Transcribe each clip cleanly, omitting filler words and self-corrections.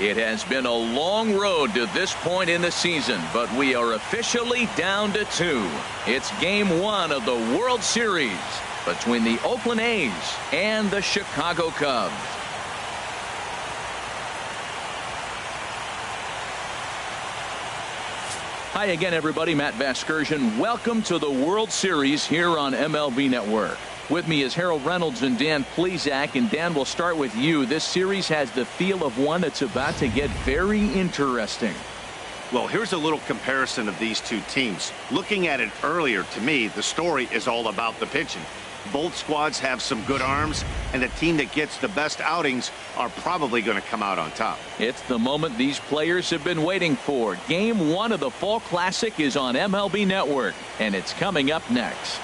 It has been a long road to this point in the season, but we are officially down to 2. It's Game 1 of the World Series between the Oakland A's and the Chicago Cubs. Hi again, everybody. Matt Vasgersian. Welcome to the World Series here on MLB Network. With me is Harold Reynolds and Dan Plesac. And Dan, we'll start with you. This series has the feel of one that's about to get very interesting. Well, here's a little comparison of these two teams. Looking at it earlier, to me, the story is all about the pitching. Both squads have some good arms, and the team that gets the best outings are probably going to come out on top. It's the moment these players have been waiting for. Game 1 of the Fall Classic is on MLB Network, and it's coming up next.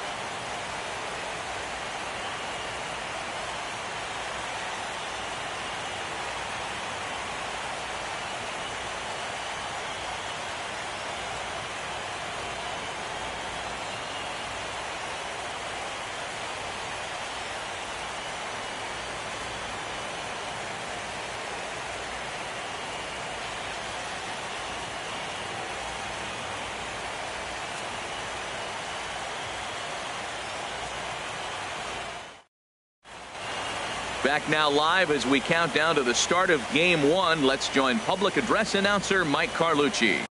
Back now live as we count down to the start of Game 1. Let's join public address announcer Mike Carlucci.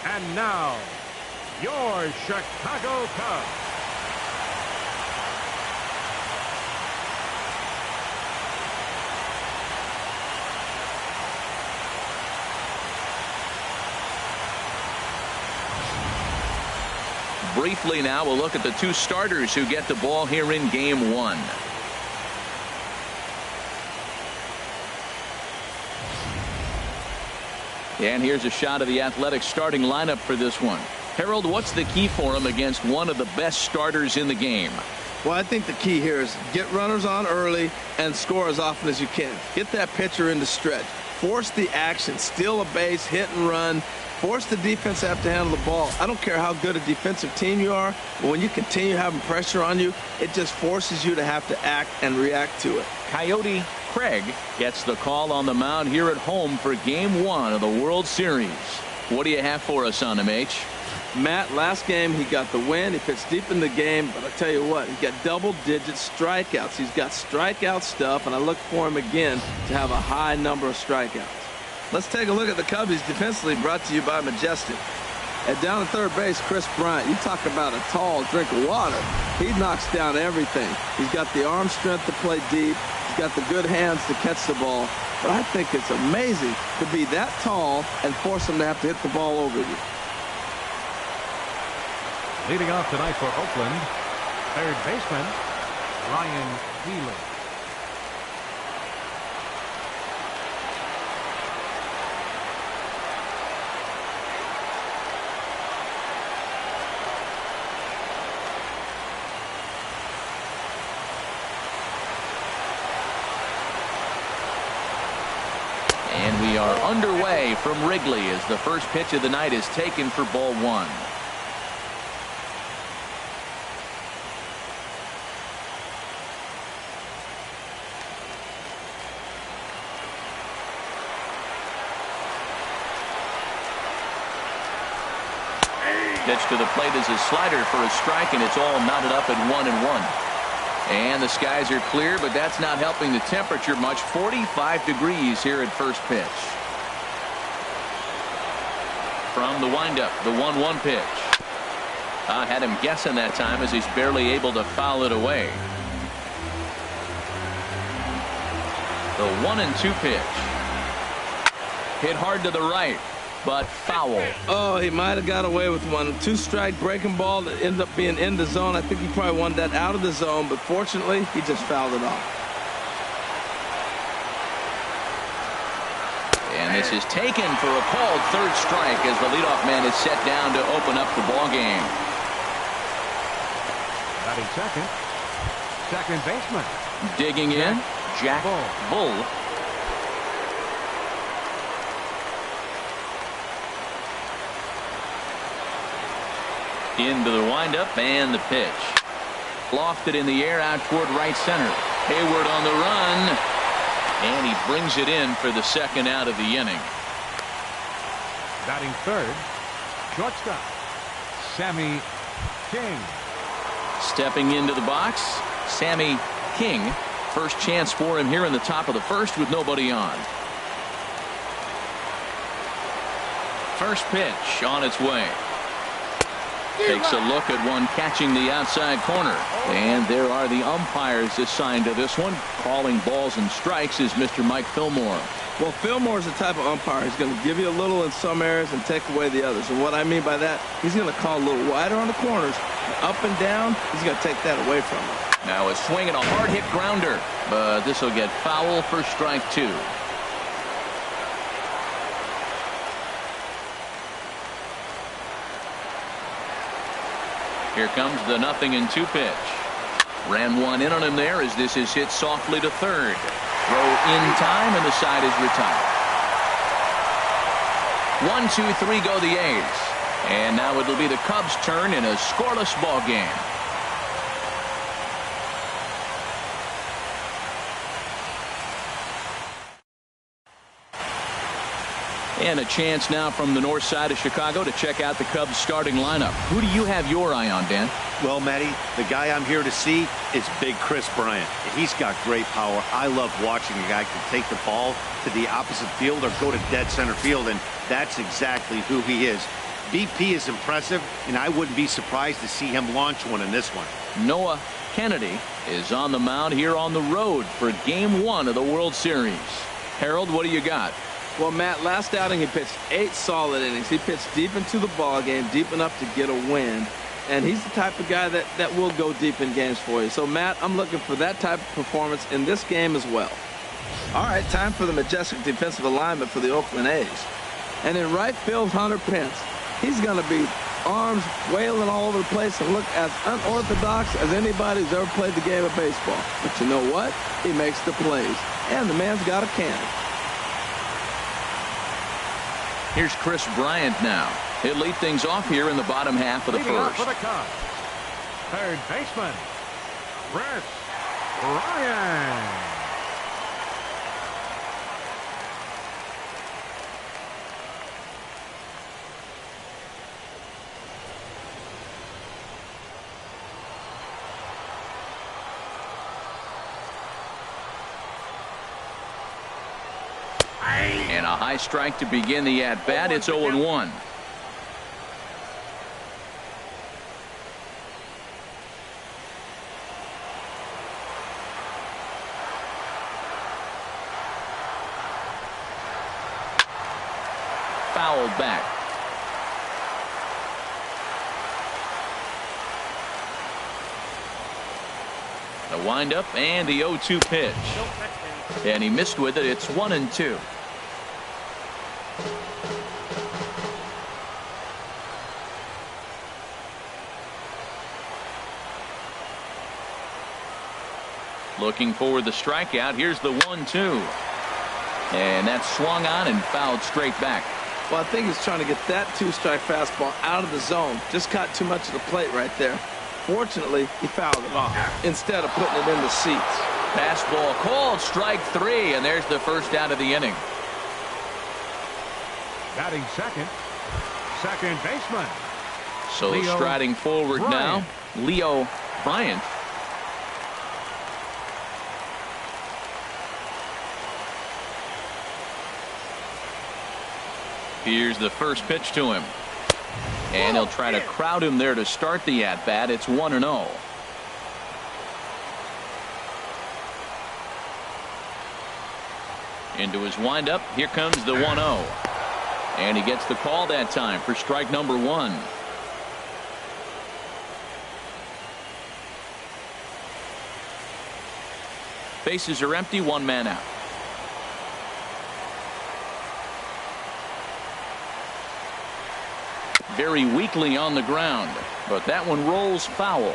And now, your Chicago Cubs. Briefly now, we'll look at the two starters who get the ball here in Game 1. And here's a shot of the Athletics starting lineup for this one. Harold, what's the key for him against one of the best starters in the game? Well, I think the key here is get runners on early and score as often as you can. Get that pitcher into stretch. Force the action. Steal a base, hit and run. Force the defense to have to handle the ball. I don't care how good a defensive team you are, but when you continue having pressure on you, it just forces you to have to act and react to it. Coyote Craig gets the call on the mound here at home for Game 1 of the World Series. What do you have for us on him, H? Matt, last game he got the win. He pitched deep in the game, but I tell you what, he got double-digit strikeouts. He's got strikeout stuff, and I look for him again to have a high number of strikeouts. Let's take a look at the Cubbies defensively, brought to you by Majestic. And down at third base, Chris Bryant. You talk about a tall drink of water. He knocks down everything. He's got the arm strength to play deep. He's got the good hands to catch the ball. But I think it's amazing to be that tall and force him to have to hit the ball over you. Leading off tonight for Oakland, third baseman, Ryan Wheeler. And we are underway from Wrigley as the first pitch of the night is taken for ball 1. Pitch to the plate is a slider for a strike, and it's all knotted up at 1-1. And the skies are clear, but that's not helping the temperature much. 45 degrees here at first pitch. From the windup, the 1-1 pitch. Had him guessing that time as he's barely able to foul it away. The 1-2 pitch. Hit hard to the right, but foul. Oh, he might have got away with one. 2-strike breaking ball that ended up being in the zone. I think he probably wanted that out of the zone, but fortunately, he just fouled it off. And this is taken for a called third strike as the leadoff man is set down to open up the ball game. Batting second, second baseman. Digging in, Jack Bull. Into the windup and the pitch. Lofted in the air out toward right center. Hayward on the run. And he brings it in for the second out of the inning. Batting third, shortstop, Sammy King. Stepping into the box, Sammy King. First chance for him here in the top of the first with nobody on. First pitch on its way. Takes a look at one catching the outside corner. And there are the umpires assigned to this one. Calling balls and strikes is Mr. Mike Fillmore. Well, Fillmore is the type of umpire. He's going to give you a little in some areas and take away the others. And what I mean by that, he's going to call a little wider on the corners. Up and down, he's going to take that away from him. Now a swing and a hard hit grounder. But this will get foul for strike two. Here comes the 0-2 pitch. Ran one in on him there as this is hit softly to third. Throw in time and the side is retired. 1-2-3 go the A's. And now it'll be the Cubs' turn in a scoreless ball game. And a chance now from the north side of Chicago to check out the Cubs starting lineup. Who do you have your eye on, Dan? Well, Matty, the guy I'm here to see is Big Chris Bryant. He's got great power. I love watching a guy can take the ball to the opposite field or go to dead center field, and that's exactly who he is. BP is impressive, and I wouldn't be surprised to see him launch one in this one. Noah Kennedy is on the mound here on the road for Game 1 of the World Series. Harold, what do you got? Well, Matt, last outing he pitched 8 solid innings. He pitched deep into the ball game, deep enough to get a win. And he's the type of guy that will go deep in games for you. So, Matt, I'm looking for that type of performance in this game as well. All right, time for the majestic defensive alignment for the Oakland A's. And in right field, Hunter Pence. He's going to be arms wailing all over the place and look as unorthodox as anybody who's ever played the game of baseball. But you know what? He makes the plays. And the man's got a cannon. Here's Chris Bryant now. He'll lead things off here in the bottom half of the Leading off first. for the Cubs, third baseman, Chris Bryant. And a high strike to begin the at-bat. It's 0-1. Fouled back. The windup and the 0-2 pitch. And he missed with it. It's 1-2. Looking for the strikeout. Here's the 1-2. And that's swung on and fouled straight back. Well, I think he's trying to get that 2-strike fastball out of the zone. Just caught too much of the plate right there. Fortunately, he fouled it off instead of putting it in the seats. Fastball called, strike 3, and there's the first out of the inning. Batting second, second baseman. So Leo striding forward Bryant. now, Leo Bryant. Here's the first pitch to him. And he'll try to crowd him there to start the at-bat. It's 1-0. Into his windup. Here comes the 1-0. And he gets the call that time for strike number 1. Bases are empty, 1 man out. Very weakly on the ground, but that one rolls foul.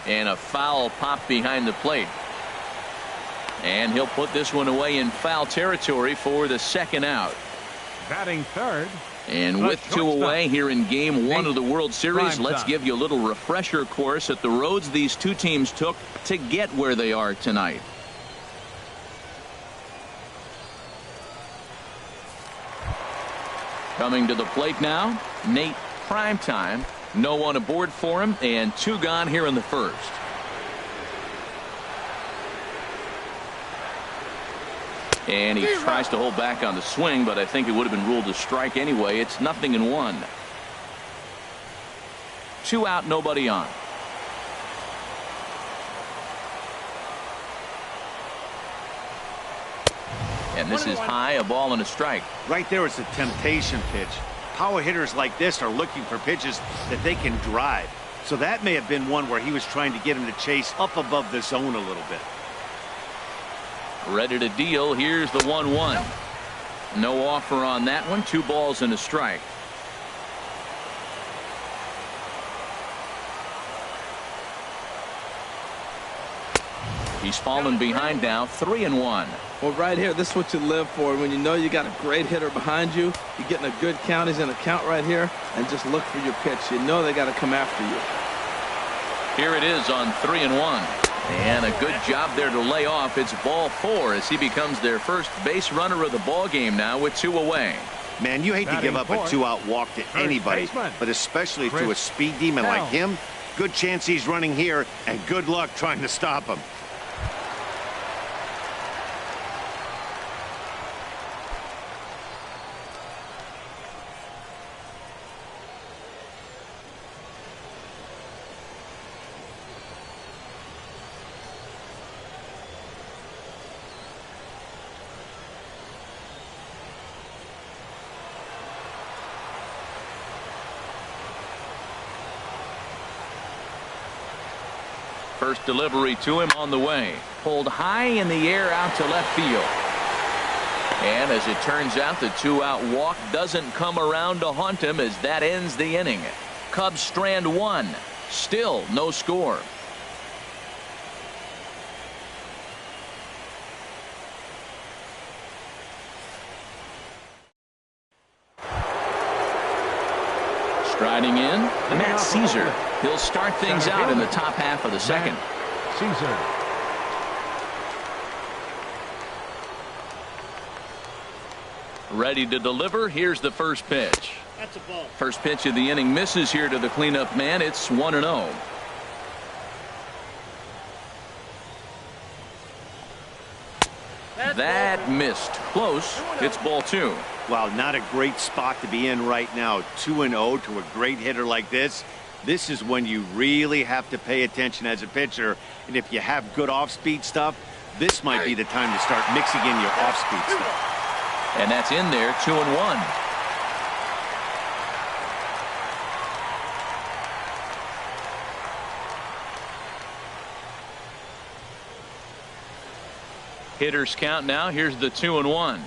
And a foul popped behind the plate. And he'll put this one away in foul territory for the second out. Batting third. And with two away here in game one of the World Series, let's give you a little refresher course at the roads these two teams took to get where they are tonight. Coming to the plate now, Nate Primetime. No one aboard for him, and two gone here in the first. And he tries to hold back on the swing, but I think it would have been ruled a strike anyway. It's 0-1. 2 out, nobody on. And this is high, a ball and a strike. Right there is a temptation pitch. Power hitters like this are looking for pitches that they can drive. So that may have been one where he was trying to get him to chase up above the zone a little bit. Ready to deal. Here's the 1-1. No offer on that one. 2 balls and a strike. He's fallen behind now. 3-1. Well, right here, this is what you live for. When you know you got a great hitter behind you, you're getting a good count. He's in a count right here, and just look for your pitch. You know they got to come after you. Here it is on 3-1. And a good job there to lay off. It's ball 4 as he becomes their first base runner of the ball game now with 2 away. Man, you hate to give up a 2-out walk to anybody, but especially to a speed demon like him. Good chance he's running here, and good luck trying to stop him. First delivery to him on the way. Pulled high in the air out to left field. And as it turns out, the 2-out walk doesn't come around to haunt him as that ends the inning. Cubs strand 1. Still no score. Striding in, Matt Caesar. He'll start things out in the top half of the second. Caesar. Ready to deliver. Here's the first pitch. That's a ball. First pitch of the inning misses here to the cleanup man. It's 1-0. That missed. Close. It's ball 2. Wow, not a great spot to be in right now. 2-0 to a great hitter like this. This is when you really have to pay attention as a pitcher. And if you have good off-speed stuff, this might be the time to start mixing in your off-speed stuff. And that's in there. 2-1. Hitters count now. Here's the 2-1.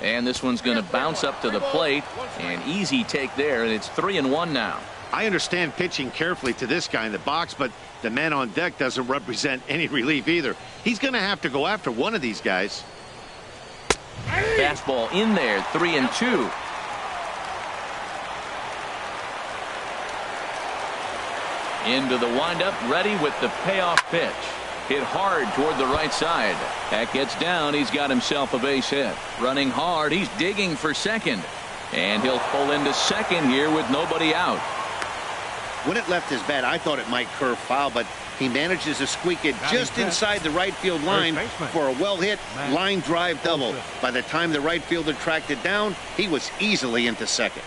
And this one's going to bounce up to the plate. An easy take there, and it's 3-1 now. I understand pitching carefully to this guy in the box, but the man on deck doesn't represent any relief either. He's going to have to go after one of these guys. Fastball in there. 3-2. Into the windup, ready with the payoff pitch. Hit hard toward the right side. That gets down. He's got himself a base hit. Running hard. He's digging for second. And he'll pull into second here with nobody out. When it left his bat, I thought it might curve foul, but he manages to squeak it just inside the right field line for a well-hit line drive double. By the time the right fielder tracked it down, he was easily into second.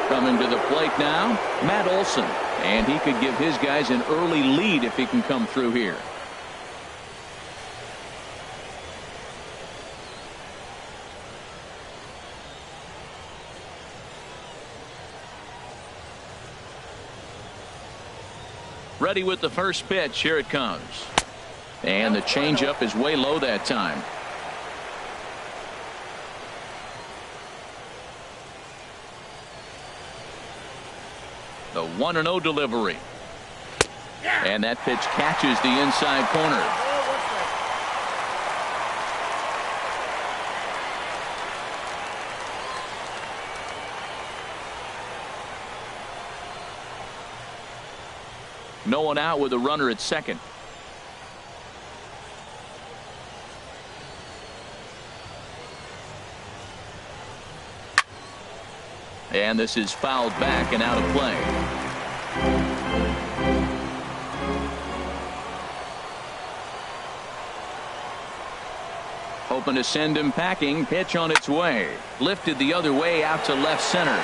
Coming to the plate now, Matt Olson. And he could give his guys an early lead if he can come through here. Ready with the first pitch. Here it comes. And the changeup is way low that time. The 1-0 delivery. And that pitch catches the inside corner. No one out with a runner at second. And this is fouled back and out of play. Hoping to send him packing. Pitch on its way. Lifted the other way out to left center.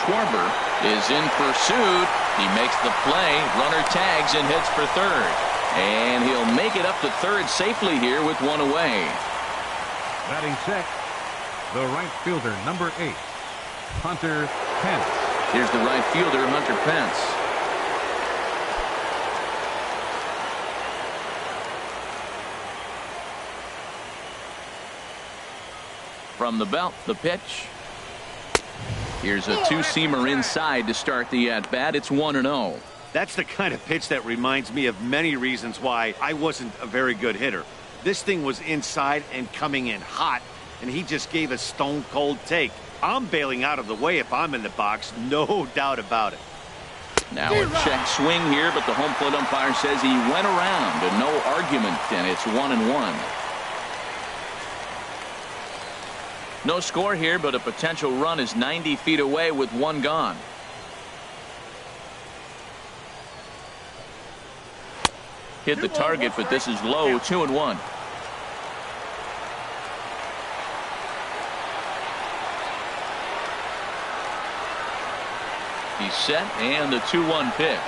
Schwarber is in pursuit. He makes the play. Runner tags and hits for third. And he'll make it up to third safely here with one away. Batting sixth, the right fielder, number 8, Hunter Pence. Here's the right fielder, Hunter Pence. From the belt, the pitch. Here's a two-seamer inside to start the at-bat. It's 1-0. That's the kind of pitch that reminds me of many reasons why I wasn't a very good hitter. This thing was inside and coming in hot, and he just gave a stone-cold take. I'm bailing out of the way if I'm in the box, no doubt about it. Now a check swing here, but the home plate umpire says he went around, and no argument, and it's 1-1. No score here, but a potential run is 90 feet away with one gone. Hit the target, but this is low. 2-1. He's set, and the 2-1 pitch.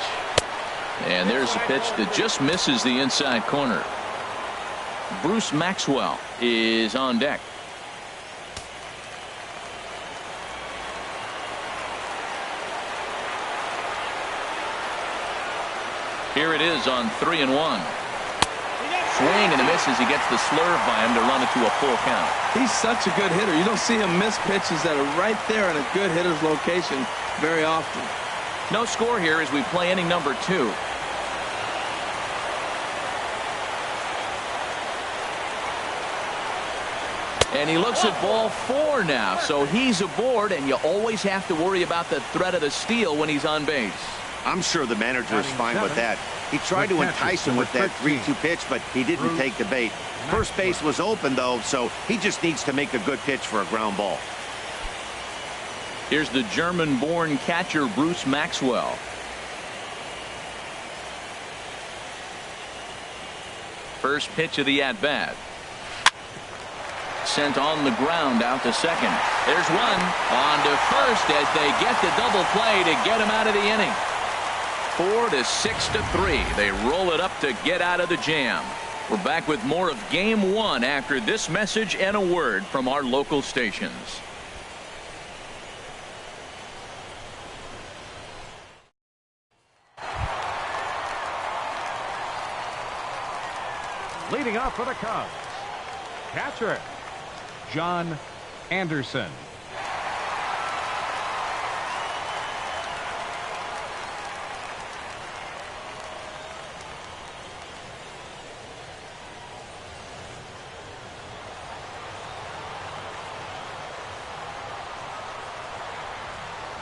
And there's a pitch that just misses the inside corner. Bruce Maxwell is on deck. Here it is on 3-1. Swing and a miss as he gets the slurve by him to run it to a full count. He's such a good hitter. You don't see him miss pitches that are right there in a good hitter's location very often. No score here as we play inning number 2. And he looks at ball 4 now, so he's aboard, and you always have to worry about the threat of the steal when he's on base. I'm sure the manager is fine with that. He tried to entice him with that 3-2 pitch, but he didn't take the bait. First base was open, though, so he just needs to make a good pitch for a ground ball. Here's the German-born catcher, Bruce Maxwell. First pitch of the at-bat. Sent on the ground out to second. There's one on to first as they get the double play to get him out of the inning. 4-6-3. They roll it up to get out of the jam. We're back with more of Game 1 after this message and a word from our local stations. Leading off for the Cubs, catcher John Anderson.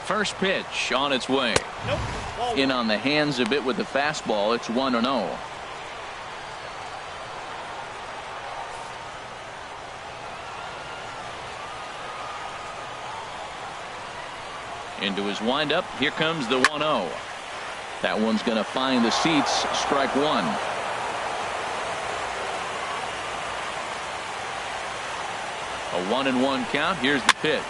First pitch on its way. In on the hands a bit with the fastball. It's 1-0. Into his windup. Here comes the 1-0. That one's going to find the seats. Strike one. A 1-1 count. Here's the pitch.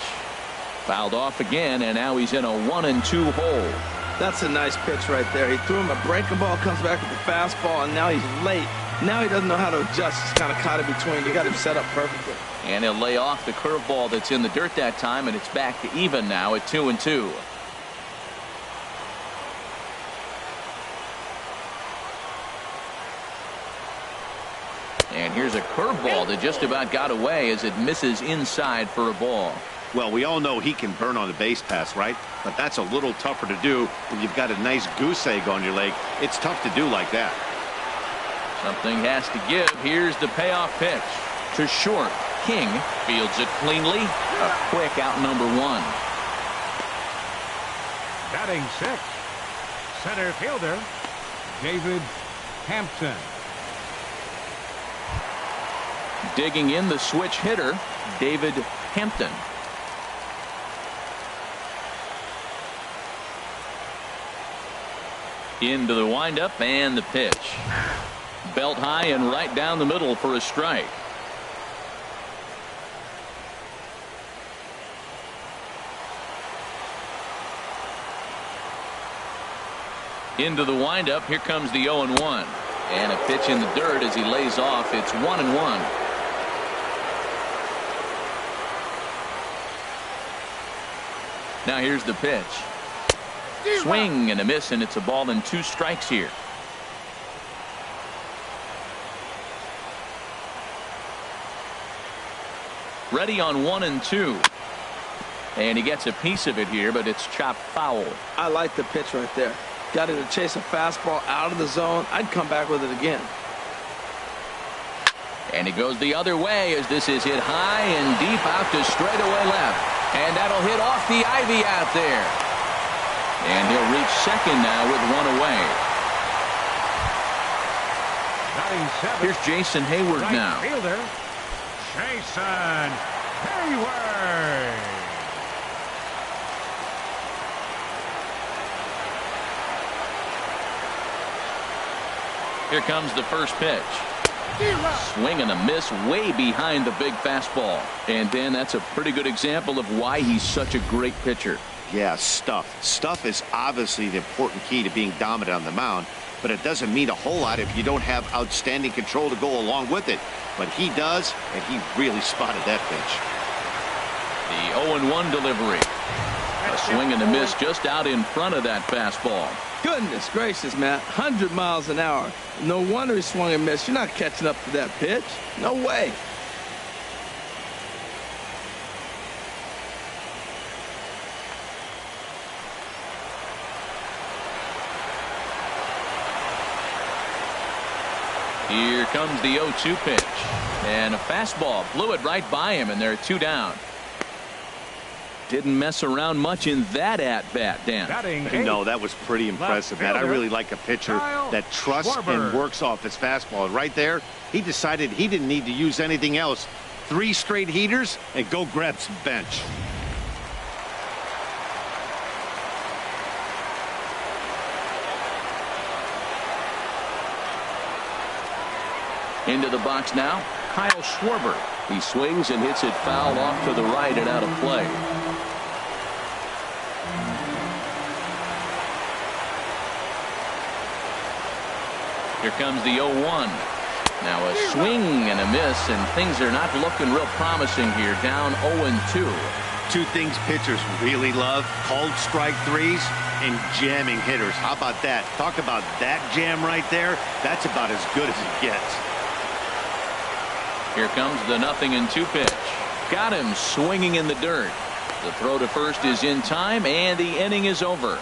Fouled off again, and now he's in a 1-2 hole. That's a nice pitch right there. He threw him a breaking ball, comes back with the fastball, and now he's late. Now he doesn't know how to adjust. He's kind of caught in between. You got him set up perfectly. And he'll lay off the curveball that's in the dirt that time, and it's back to even now at 2-2. And here's a curveball that just about got away as it misses inside for a ball. Well, we all know he can burn on the base pass, right? But that's a little tougher to do when you've got a nice goose egg on your leg. It's tough to do like that. Something has to give. Here's the payoff pitch to short. King fields it cleanly. A quick out number one. Batting sixth, center fielder David Hampton. Digging in the switch hitter, David Hampton. Into the windup and the pitch. Belt high and right down the middle for a strike. Into the windup. Here comes the 0-1. And a pitch in the dirt as he lays off. It's 1-1. Now here's the pitch. Swing and a miss, and it's a ball and 2 strikes here. Ready on 1 and 2. And he gets a piece of it here, but it's chopped foul. I like the pitch right there. Got him to chase a fastball out of the zone. I'd come back with it again. And he goes the other way as this is hit high and deep out to straightaway left. And that'll hit off the ivy out there. And he'll reach second now with 1 away. Here's Jason Hayward Right now. Fielder Jason Hayward. Here comes the first pitch. Swing and a miss way behind the big fastball. And Dan, that's a pretty good example of why he's such a great pitcher. Yeah, stuff. Stuff is obviously the important key to being dominant on the mound, but it doesn't mean a whole lot if you don't have outstanding control to go along with it. But he does, and he really spotted that pitch. The 0-1 delivery. A swing and a miss just out in front of that fastball. Goodness gracious, man. 100 miles an hour. No wonder he swung and missed. You're not catching up to that pitch. No way. Here comes the 0-2 pitch. And a fastball blew it right by him, and they're 2 down. Didn't mess around much in that at-bat, Dan. No, that was pretty impressive, man. I really like a pitcher that trusts and works off his fastball. And right there, he decided he didn't need to use anything else. 3 straight heaters and go grab some bench. Into the box now, Kyle Schwarber. He swings and hits it foul off to the right and out of play. Here comes the 0-1. Now a swing and a miss, and things are not looking real promising here. Down 0-2. 2 things pitchers really love: called strike threes and jamming hitters. How about that? Talk about that jam right there. That's about as good as it gets. Here comes the 0-2 pitch. Got him swinging in the dirt. The throw to first is in time, and the inning is over.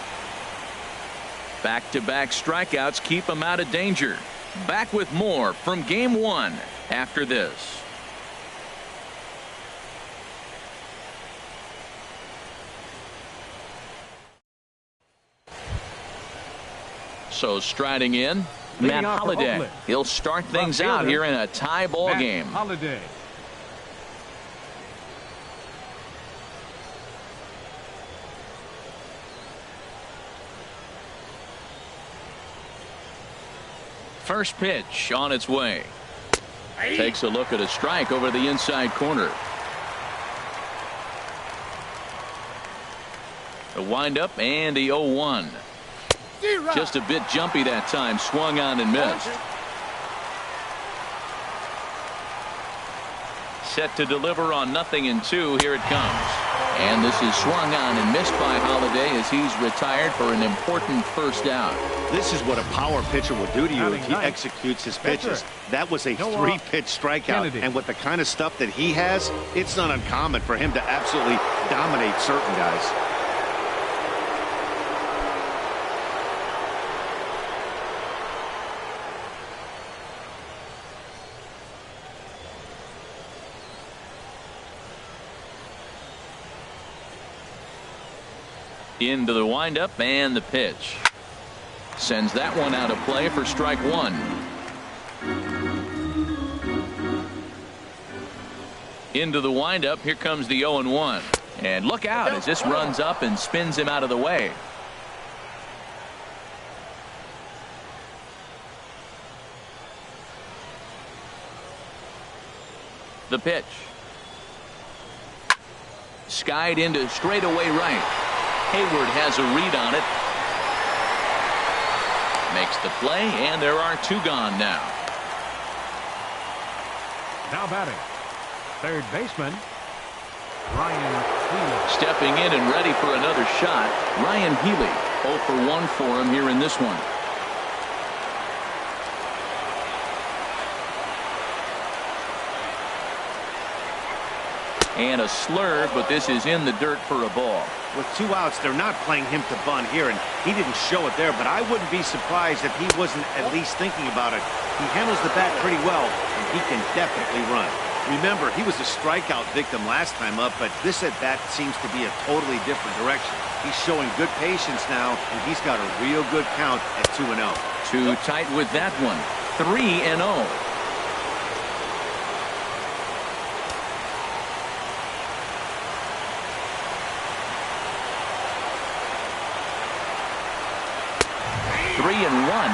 Back-to-back strikeouts keep him out of danger. Back with more from Game 1 after this. So striding in, Matt Holliday. He'll start things out here in a tie ball game. Holliday. First pitch on its way. Takes a look at a strike over the inside corner. The windup and the 0-1. Just a bit jumpy that time. Swung on and missed. Set to deliver on 0-2. Here it comes. And this is swung on and missed by Holiday as he's retired for an important first out. This is what a power pitcher will do to you if he Ninth. executes his pitches. That was a three-pitch strikeout. Kennedy. And with the kind of stuff that he has, it's not uncommon for him to absolutely dominate certain guys. Into the windup and the pitch. Sends that one out of play for strike one. Into the windup. Here comes the 0-1. And look out as this runs up and spins him out of the way. The pitch. Skied into straightaway right. Hayward has a read on it. Makes the play, and there are two gone now. Now batting, third baseman, Ryan Healy. Stepping in and ready for another shot, Ryan Healy. 0 for 1 for him here in this one. And a slurve, but this is in the dirt for a ball. With 2 outs, they're not playing him to bunt here, and he didn't show it there, but I wouldn't be surprised if he wasn't at least thinking about it. He handles the bat pretty well, and he can definitely run. Remember, he was a strikeout victim last time up, but this at-bat seems to be a totally different direction. He's showing good patience now, and he's got a real good count at 2-0. Too tight with that one. 3-0. Three and one.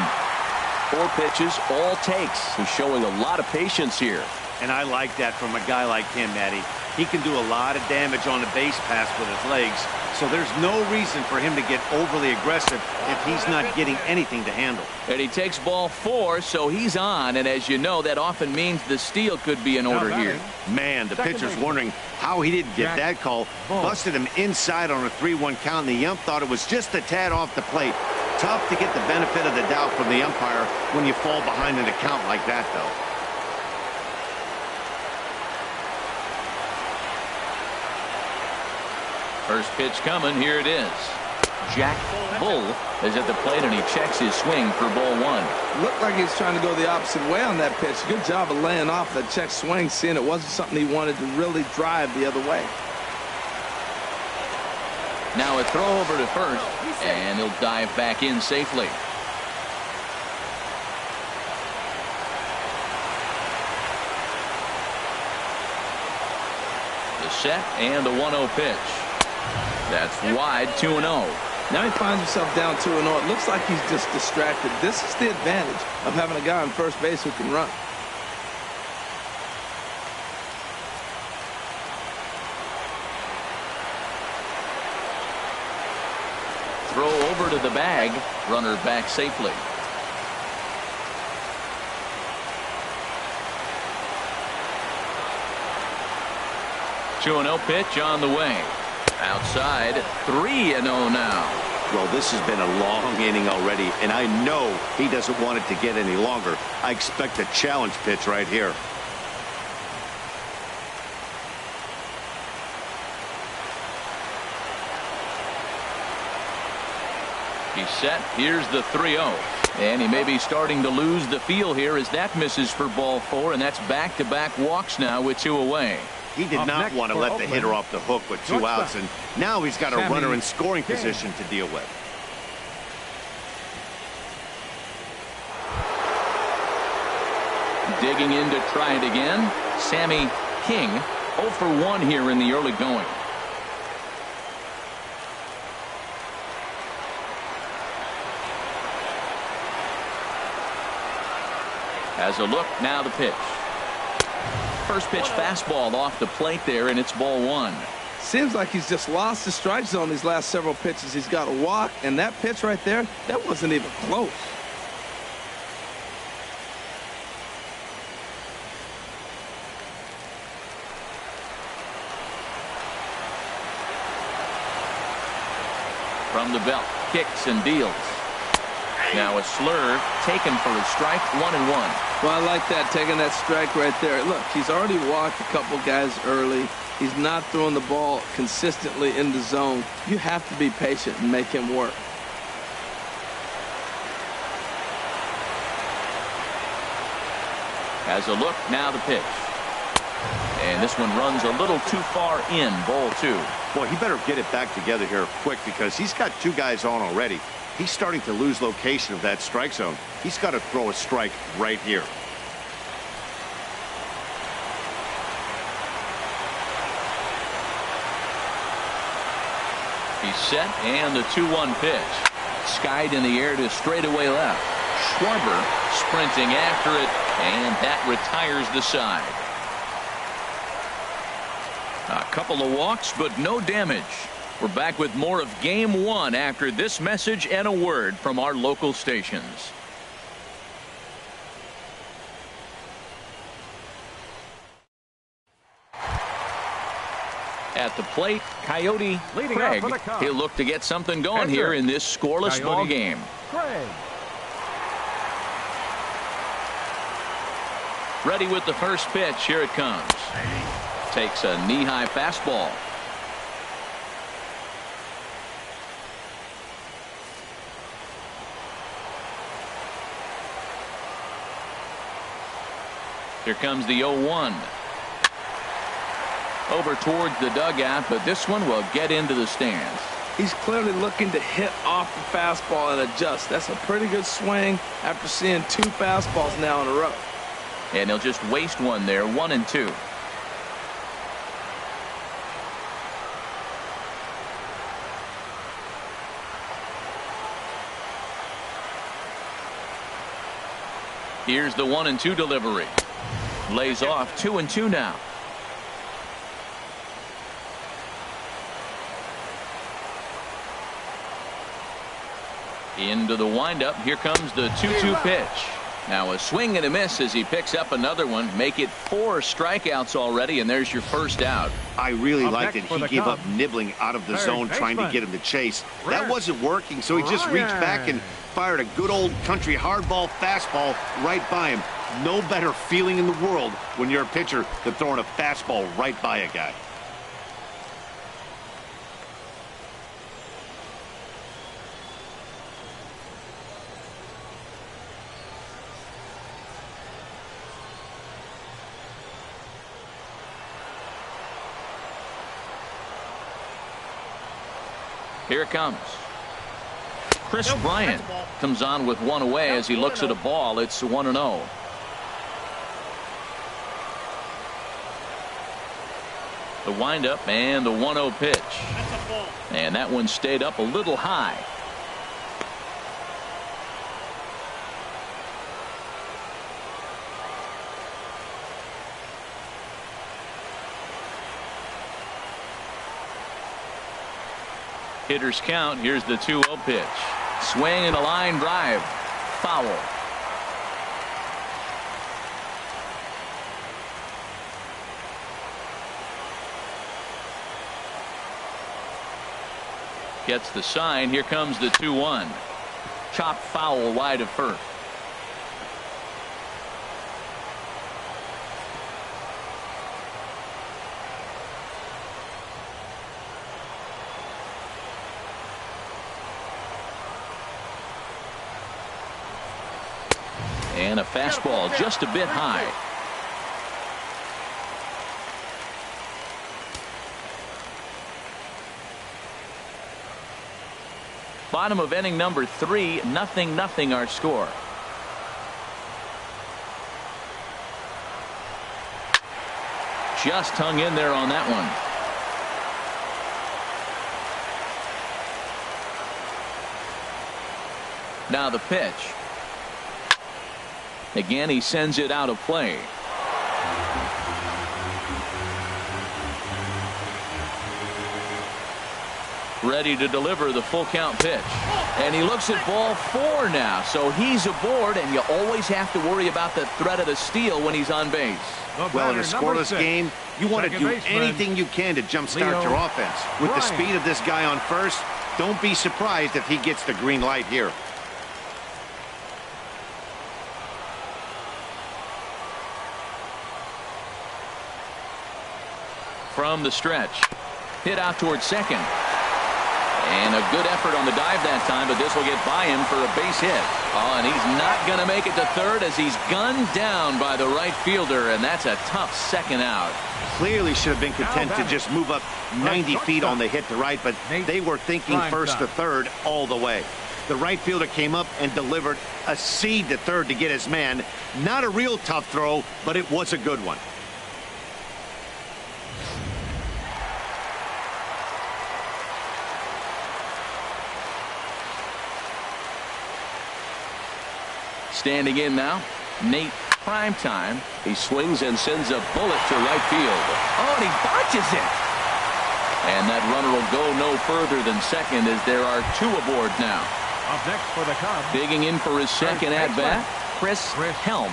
4 pitches, all takes. He's showing a lot of patience here. And I like that from a guy like him, Matty. He can do a lot of damage on the base pass with his legs, so there's no reason for him to get overly aggressive if he's not getting anything to handle. And he takes ball 4, so he's on, and as you know, that often means the steal could be in order here. Man, the pitcher's wondering how he didn't get that call. Busted him inside on a 3-1 count, and the ump thought it was just a tad off the plate. Tough to get the benefit of the doubt from the umpire when you fall behind in a count like that, though. First pitch coming. Here it is. Jack Bull is at the plate, and he checks his swing for ball 1. Looked like he was trying to go the opposite way on that pitch. Good job of laying off that check swing, seeing it wasn't something he wanted to really drive the other way. Now a throw over to first, and he'll dive back in safely. The set and the 1-0 pitch. That's wide. 2-0. Now he finds himself down 2-0. It looks like he's just distracted. This is the advantage of having a guy on first base who can run. Throw over to the bag. Runner back safely. Two-0 pitch on the way. Outside. 3-0 now. Well, this has been a long inning already, and I know he doesn't want it to get any longer. I expect a challenge pitch right here. He's set. Here's the 3-0. And he may be starting to lose the feel here as that misses for ball 4, and that's back-to-back walks now with 2 away. He did not want to let the hitter off the hook with 2 outs, and now he's got a runner in scoring position to deal with. Digging in to try it again. Sammy King, 0 for 1 here in the early going. Has a look, now the pitch. First pitch fastball off the plate there, and it's ball 1. Seems like he's just lost the strike zone these last several pitches. He's got a walk, and that pitch right there, that wasn't even close. from the belt. Kicks and deals. Now a slur taken for a strike, 1-1. Well, I like that, taking that strike right there. Look, he's already walked a couple guys early. He's not throwing the ball consistently in the zone. You have to be patient and make him work. As a look, now the pitch. And this one runs a little too far in, ball 2. Well, he better get it back together here quick because he's got 2 guys on already. He's starting to lose location of that strike zone. He's got to throw a strike right here. He's set, and the 2-1 pitch. Skied in the air to straightaway left. Schwarber sprinting after it, and that retires the side. A couple of walks, but no damage. We're back with more of Game 1 after this message and a word from our local stations. At the plate, Coyote Craig. He'll look to get something going here in this scoreless ball game. Craig. Ready with the first pitch. Here it comes. Takes a knee-high fastball. Here comes the 0-1. Over towards the dugout, but this one will get into the stands. He's clearly looking to hit off the fastball and adjust. That's a pretty good swing after seeing 2 fastballs now in a row. And he'll just waste one there, 1-2. Here's the 1-2 delivery. Lays off 2-2 now. Into the windup. Here comes the 2-2 pitch. Now a swing and a miss as he picks up another one. Make it 4 strikeouts already, and there's your first out. I really liked that he gave up nibbling out of the zone trying to get him to chase. That wasn't working, so he just reached back and fired a good old country hardball fastball right by him. No better feeling in the world when you're a pitcher than throwing a fastball right by a guy. Here it comes. Chris Bryant comes on with one away as he looks at a ball. It's 1-0. The windup and the 1-0 pitch. And that one stayed up a little high. Hitters count. Here's the 2-0 pitch. Swing and a line drive. Foul. Gets the sign. Here comes the 2-1. Chop foul wide of first. And a fastball just a bit high. Bottom of inning number 3, 0-0 our score. Just hung in there on that one. Now the pitch. Again, he sends it out of play. Ready to deliver the full count pitch. And he looks at ball 4 now. So he's aboard, and you always have to worry about the threat of the steal when he's on base. Well, in a scoreless game, you want to do anything you can to jumpstart your offense. With the speed of this guy on first, Don't be surprised if he gets the green light here. From the stretch. Hit out towards second. And a good effort on the dive that time, but this will get by him for a base hit. Oh, and he's not going to make it to third as he's gunned down by the right fielder, and that's a tough second out. Clearly should have been content to just move up 90 feet on the hit to right, but they were thinking first to third all the way. The right fielder came up and delivered a seed to third to get his man. Not a real tough throw, but it was a good one. Standing in now, Nate Primetime. He swings and sends a bullet to right field. Oh, and he botches it. And that runner will go no further than second as there are two aboard now. Up next for the Cubs. Digging in for his second at-bat, Chris Helm.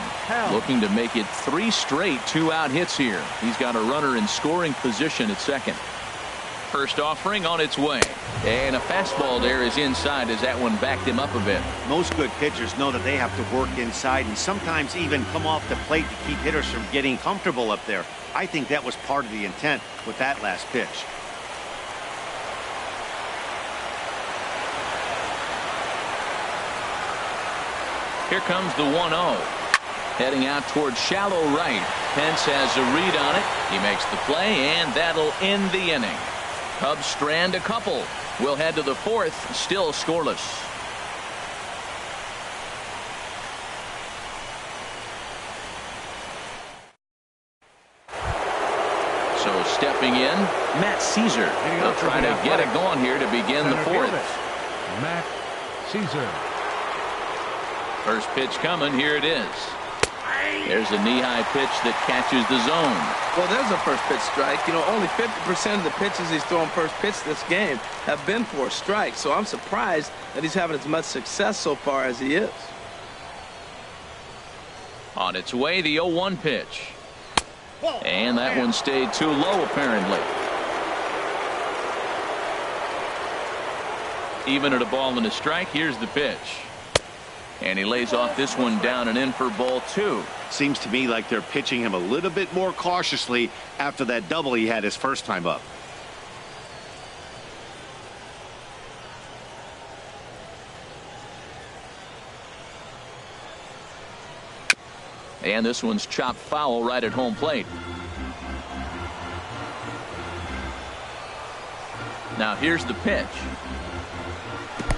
Looking to make it 3 straight 2-out hits here. He's got a runner in scoring position at second. First offering on its way. And a fastball there is inside as that one backed him up a bit. Most good pitchers know that they have to work inside and sometimes even come off the plate to keep hitters from getting comfortable up there. I think that was part of the intent with that last pitch. Here comes the 1-0. Heading out towards shallow right. Pence has a read on it. He makes the play, and that'll end the inning. Cubs strand a couple. We'll head to the fourth, still scoreless. So stepping in, Matt Caesar. They'll try to get it going here to begin the fourth. Matt Caesar. First pitch coming. Here it is. There's a knee-high pitch that catches the zone. Well, there's a first pitch strike. You know, only 50% of the pitches he's throwing first pitch this game have been for a strike. So I'm surprised that he's having as much success so far as he is. On its way, the 0-1 pitch. And that one stayed too low, apparently. Even at a ball and a strike, here's the pitch. And he lays off this one down and in for ball 2. Seems to me like they're pitching him a little bit more cautiously after that double he had his first time up. And this one's chopped foul right at home plate. Now here's the pitch.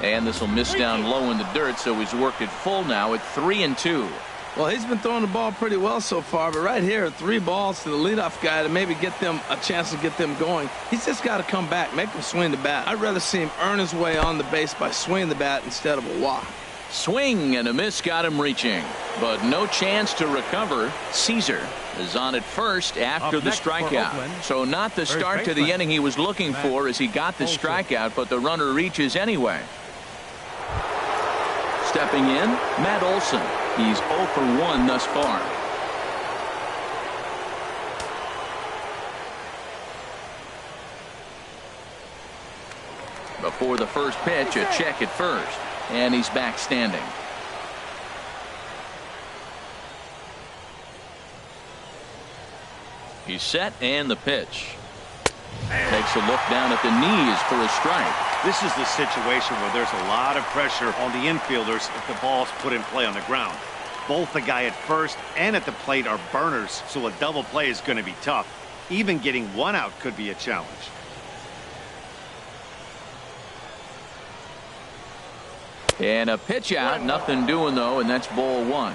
And this will miss down low in the dirt, so he's worked it full now at 3-2. Well, he's been throwing the ball pretty well so far, but right here, 3 balls to the leadoff guy to maybe get them a chance to get them going. He's just got to come back, make him swing the bat. I'd rather see him earn his way on the base by swinging the bat instead of a walk. Swing and a miss got him reaching, but no chance to recover. Caesar is on at first after the strikeout. So not the start to the inning he was looking for as he got the strikeout, but the runner reaches anyway. Stepping in, Matt Olson. He's 0 for 1 thus far. Before the first pitch, a check at first. And he's back standing. He's set, and the pitch. Takes a look down at the knees for a strike. This is the situation where there's a lot of pressure on the infielders if the ball's put in play on the ground. Both the guy at first and at the plate are burners, so a double play is going to be tough. Even getting 1 out could be a challenge. And a pitch out, nothing doing though, and that's ball 1.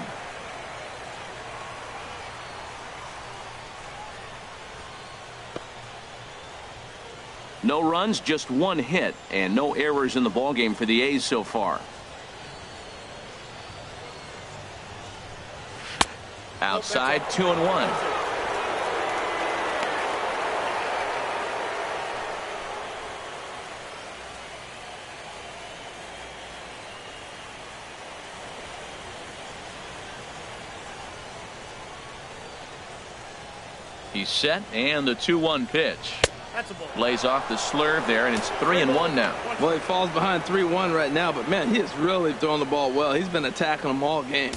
No runs, just 1 hit, and no errors in the ballgame for the A's so far. Outside, 2-1. He's set, and the 2-1 pitch. Lays off the slurve there, and it's 3-1 now. Well, he falls behind 3-1 right now, but man, he is really throwing the ball well. He's been attacking them all game.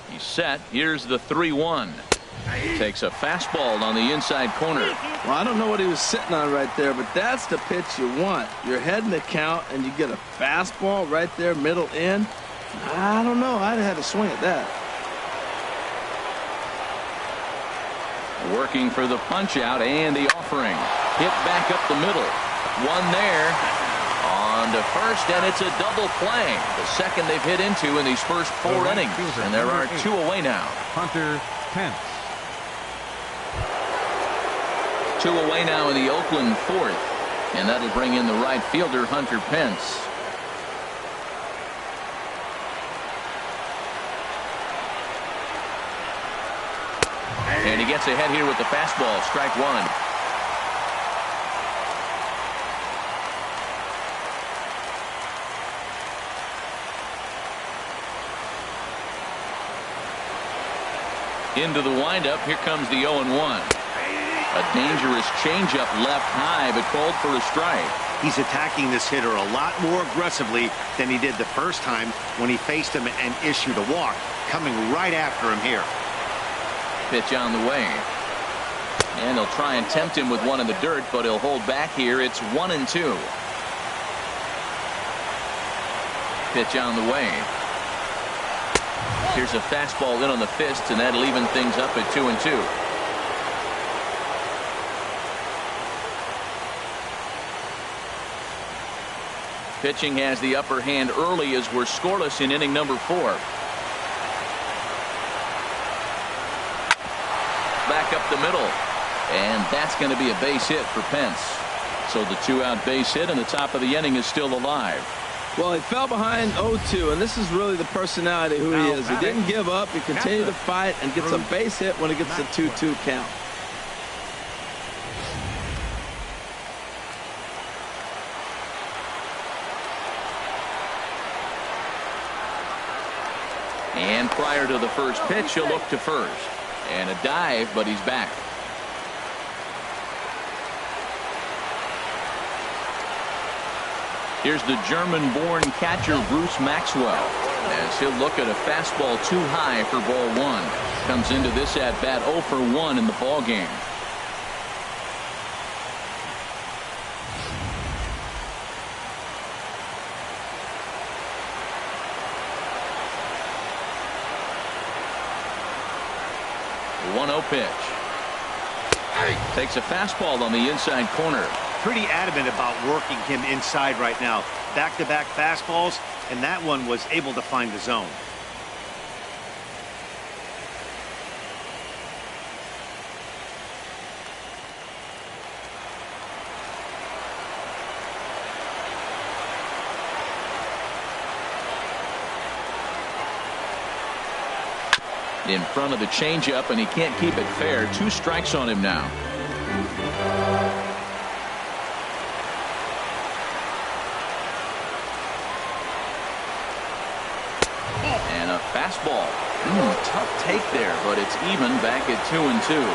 He's set. Here's the 3-1. Takes a fastball on the inside corner. Well, I don't know what he was sitting on right there, but that's the pitch you want. You're heading the count, and you get a fastball right there, middle in. I don't know. I'd have had to swing at that. Working for the punch out and the offering. Hit back up the middle. One there. On to first, and it's a double play. The second they've hit into in these first 4 innings. And there are 2 away now. Hunter Pence. 2 away now in the Oakland 4th. And that'll bring in the right fielder, Hunter Pence. And he gets ahead here with the fastball. Strike 1. Into the windup. Here comes the 0-1. A dangerous changeup left high, but called for a strike. He's attacking this hitter a lot more aggressively than he did the first time when he faced him and issued a walk. Coming right after him here. Pitch on the way. And he'll try and tempt him with one in the dirt, but he'll hold back here. It's 1-2. Pitch on the way. Here's a fastball in on the fist, and that'll even things up at 2-2. Pitching has the upper hand early as we're scoreless in inning number 4. Back up the middle, and that's going to be a base hit for Pence. So the 2-out base hit, and the top of the inning is still alive. Well, he fell behind 0-2, and this is really the personality who he is. He didn't give up. He continued to fight and gets a base hit when he gets a 2-2 count. And prior to the first pitch, he'll look to first. And a dive, but he's back. Here's the German-born catcher Bruce Maxwell as he'll look at a fastball too high for ball 1. Comes into this at-bat 0 for 1 in the ball game. The 1-0 pitch. Takes a fastball on the inside corner. Pretty adamant about working him inside right now. Back-to-back fastballs, and that one was able to find the zone. In front of the changeup, and he can't keep it fair. 2 strikes on him now. And a fastball. Tough take there, but it's even back at 2-2.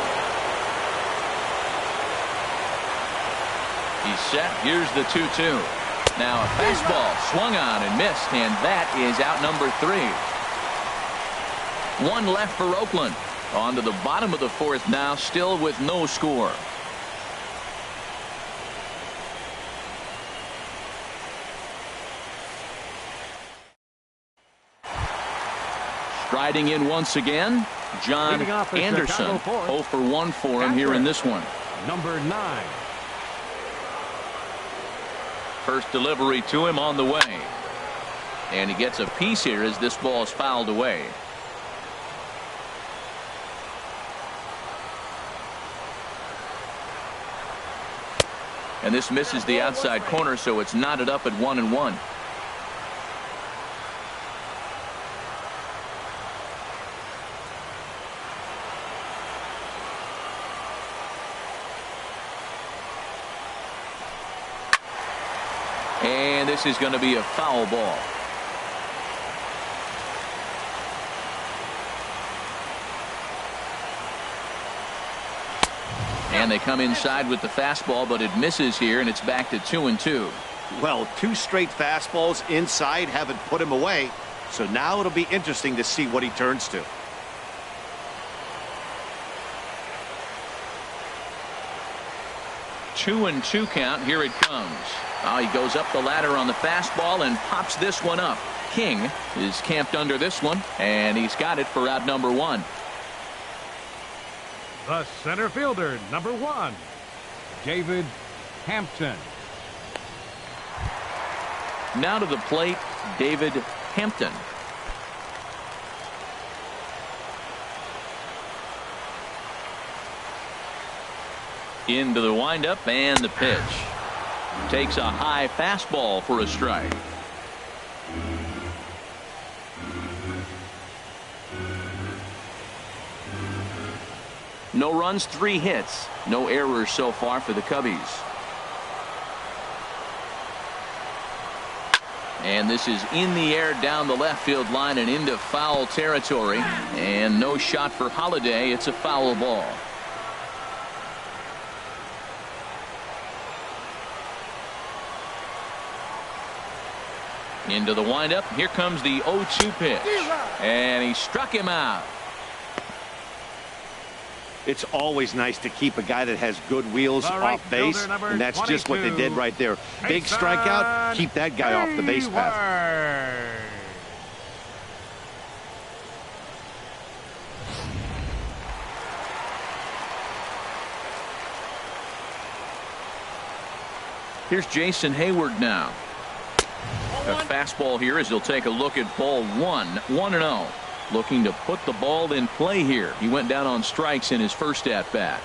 He's set. Here's the 2-2. Now a fastball swung on and missed, and that is out number 3. 1 left for Oakland. On to the bottom of the 4th now, still with no score. Striding in once again, John Anderson. 0 for 1 for him here in this one. Number 9. First delivery to him on the way. And he gets a piece here as this ball is fouled away. And this misses the outside corner, so it's knotted up at 1-1. And this is going to be a foul ball. And they come inside with the fastball, but it misses here, and it's back to 2-2. Well, 2 straight fastballs inside haven't put him away. So now it'll be interesting to see what he turns to. Two and 2 count. Here it comes. He goes up the ladder on the fastball and pops this one up. King is camped under this one, and he's got it for out number 1. The center fielder, number 1, David Hampton. Now to the plate, David Hampton. Into the windup and the pitch. Takes a high fastball for a strike. No runs, 3 hits. No errors so far for the Cubbies. And this is in the air down the left field line and into foul territory. And no shot for Holiday. It's a foul ball. Into the windup. Here comes the 0-2 pitch. And he struck him out. It's always nice to keep a guy that has good wheels right off base, and that's 22. just what they did right there. Big strikeout, keep that guy off the base path. Here's Jason Hayward now. A fastball here as he'll take a look at ball 1. 1-0. Looking to put the ball in play here. He went down on strikes in his first at bat.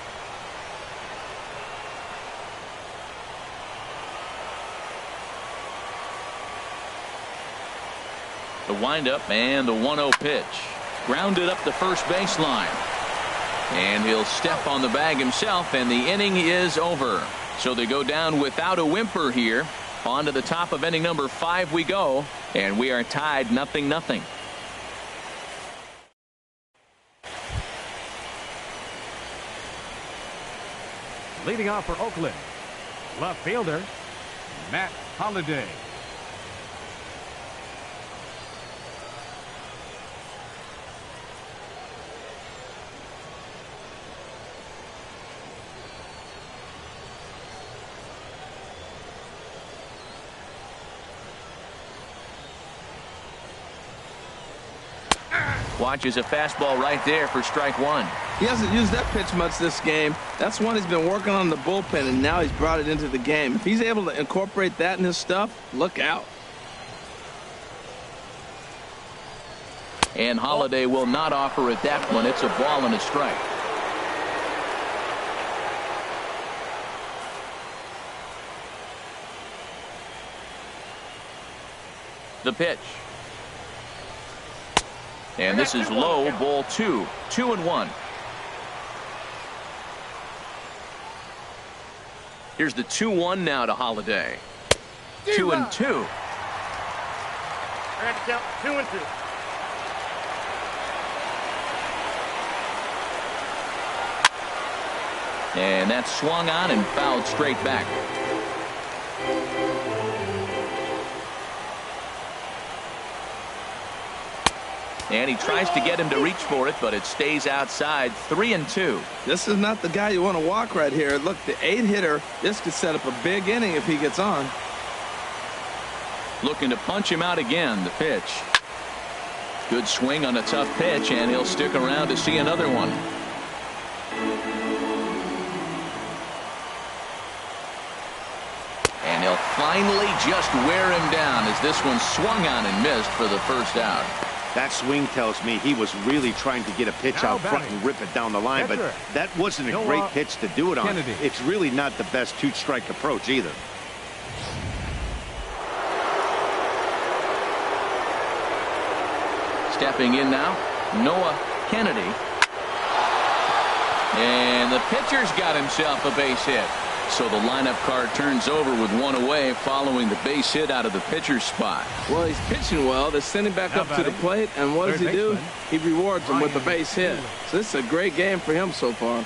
The windup and the 1-0 pitch. Grounded up the first baseline. And he'll step on the bag himself, and the inning is over. So they go down without a whimper here. On to the top of inning number 5 we go, and we are tied 0-0. Leading off for Oakland, left fielder, Matt Holliday. Watches a fastball right there for strike 1. He hasn't used that pitch much this game. That's one he's been working on in the bullpen, and now he's brought it into the game. If he's able to incorporate that in his stuff, look out. And Holiday will not offer at that one. It's a ball and a strike. The pitch. And this is low, ball 2. 2-1. Here's the 2-1 now to Holiday. 2-2. 2-2. And that's swung on and fouled straight back. And he tries to get him to reach for it, but it stays outside. 3-2. This is not the guy you want to walk right here. Look, the 8-hitter, this could set up a big inning if he gets on. Looking to punch him out again. The pitch. Good swing on a tough pitch, and he'll stick around to see another one. And he'll finally just wear him down as this one swung on and missed for the first out. That swing tells me he was really trying to get a pitch out front and rip it down the line, but that wasn't a great pitch to do it on. It's really not the best 2-strike approach either. Stepping in now, Noah Kennedy. And the pitcher's got himself a base hit. So the lineup card turns over with one away following the base hit out of the pitcher's spot. Well, he's pitching well. They send him back up to the plate, and what does he do? He rewards him with a base hit. So this is a great game for him so far.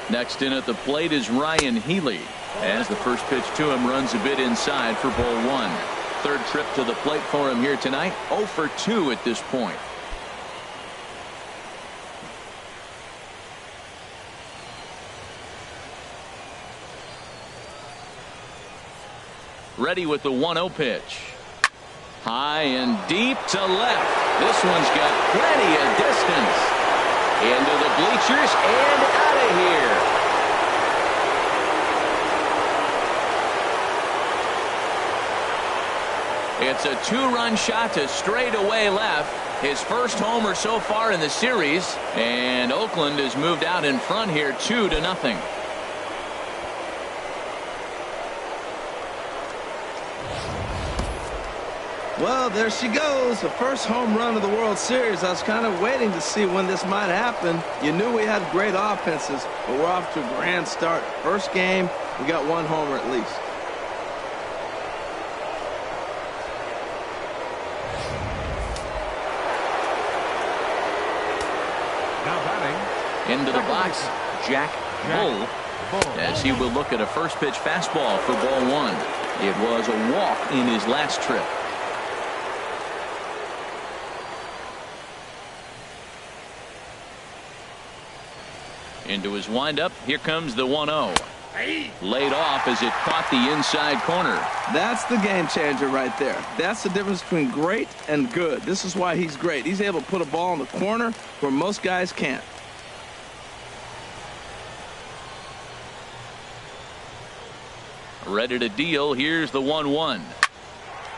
Next in at the plate is Ryan Healy, as the first pitch to him runs a bit inside for ball one. Third trip to the plate for him here tonight. 0 for 2 at this point. Ready with the 1-0 pitch. High and deep to left. This one's got plenty of distance. Into the bleachers and out of here. It's a 2-run shot to straightaway left. His first homer so far in the series. And Oakland has moved out in front here 2-0. Well, there she goes, the first home run of the World Series. I was kind of waiting to see when this might happen. You knew we had great offenses, but we're off to a grand start. First game, we got one homer at least. Now batting. Into the box, Jack Bull, as he will look at a first pitch fastball for ball one. It was a walk in his last trip. Into his windup. Here comes the 1-0. Laid off as it caught the inside corner. That's the game changer right there. That's the difference between great and good. This is why he's great. He's able to put a ball in the corner where most guys can't. Ready to deal. Here's the 1-1.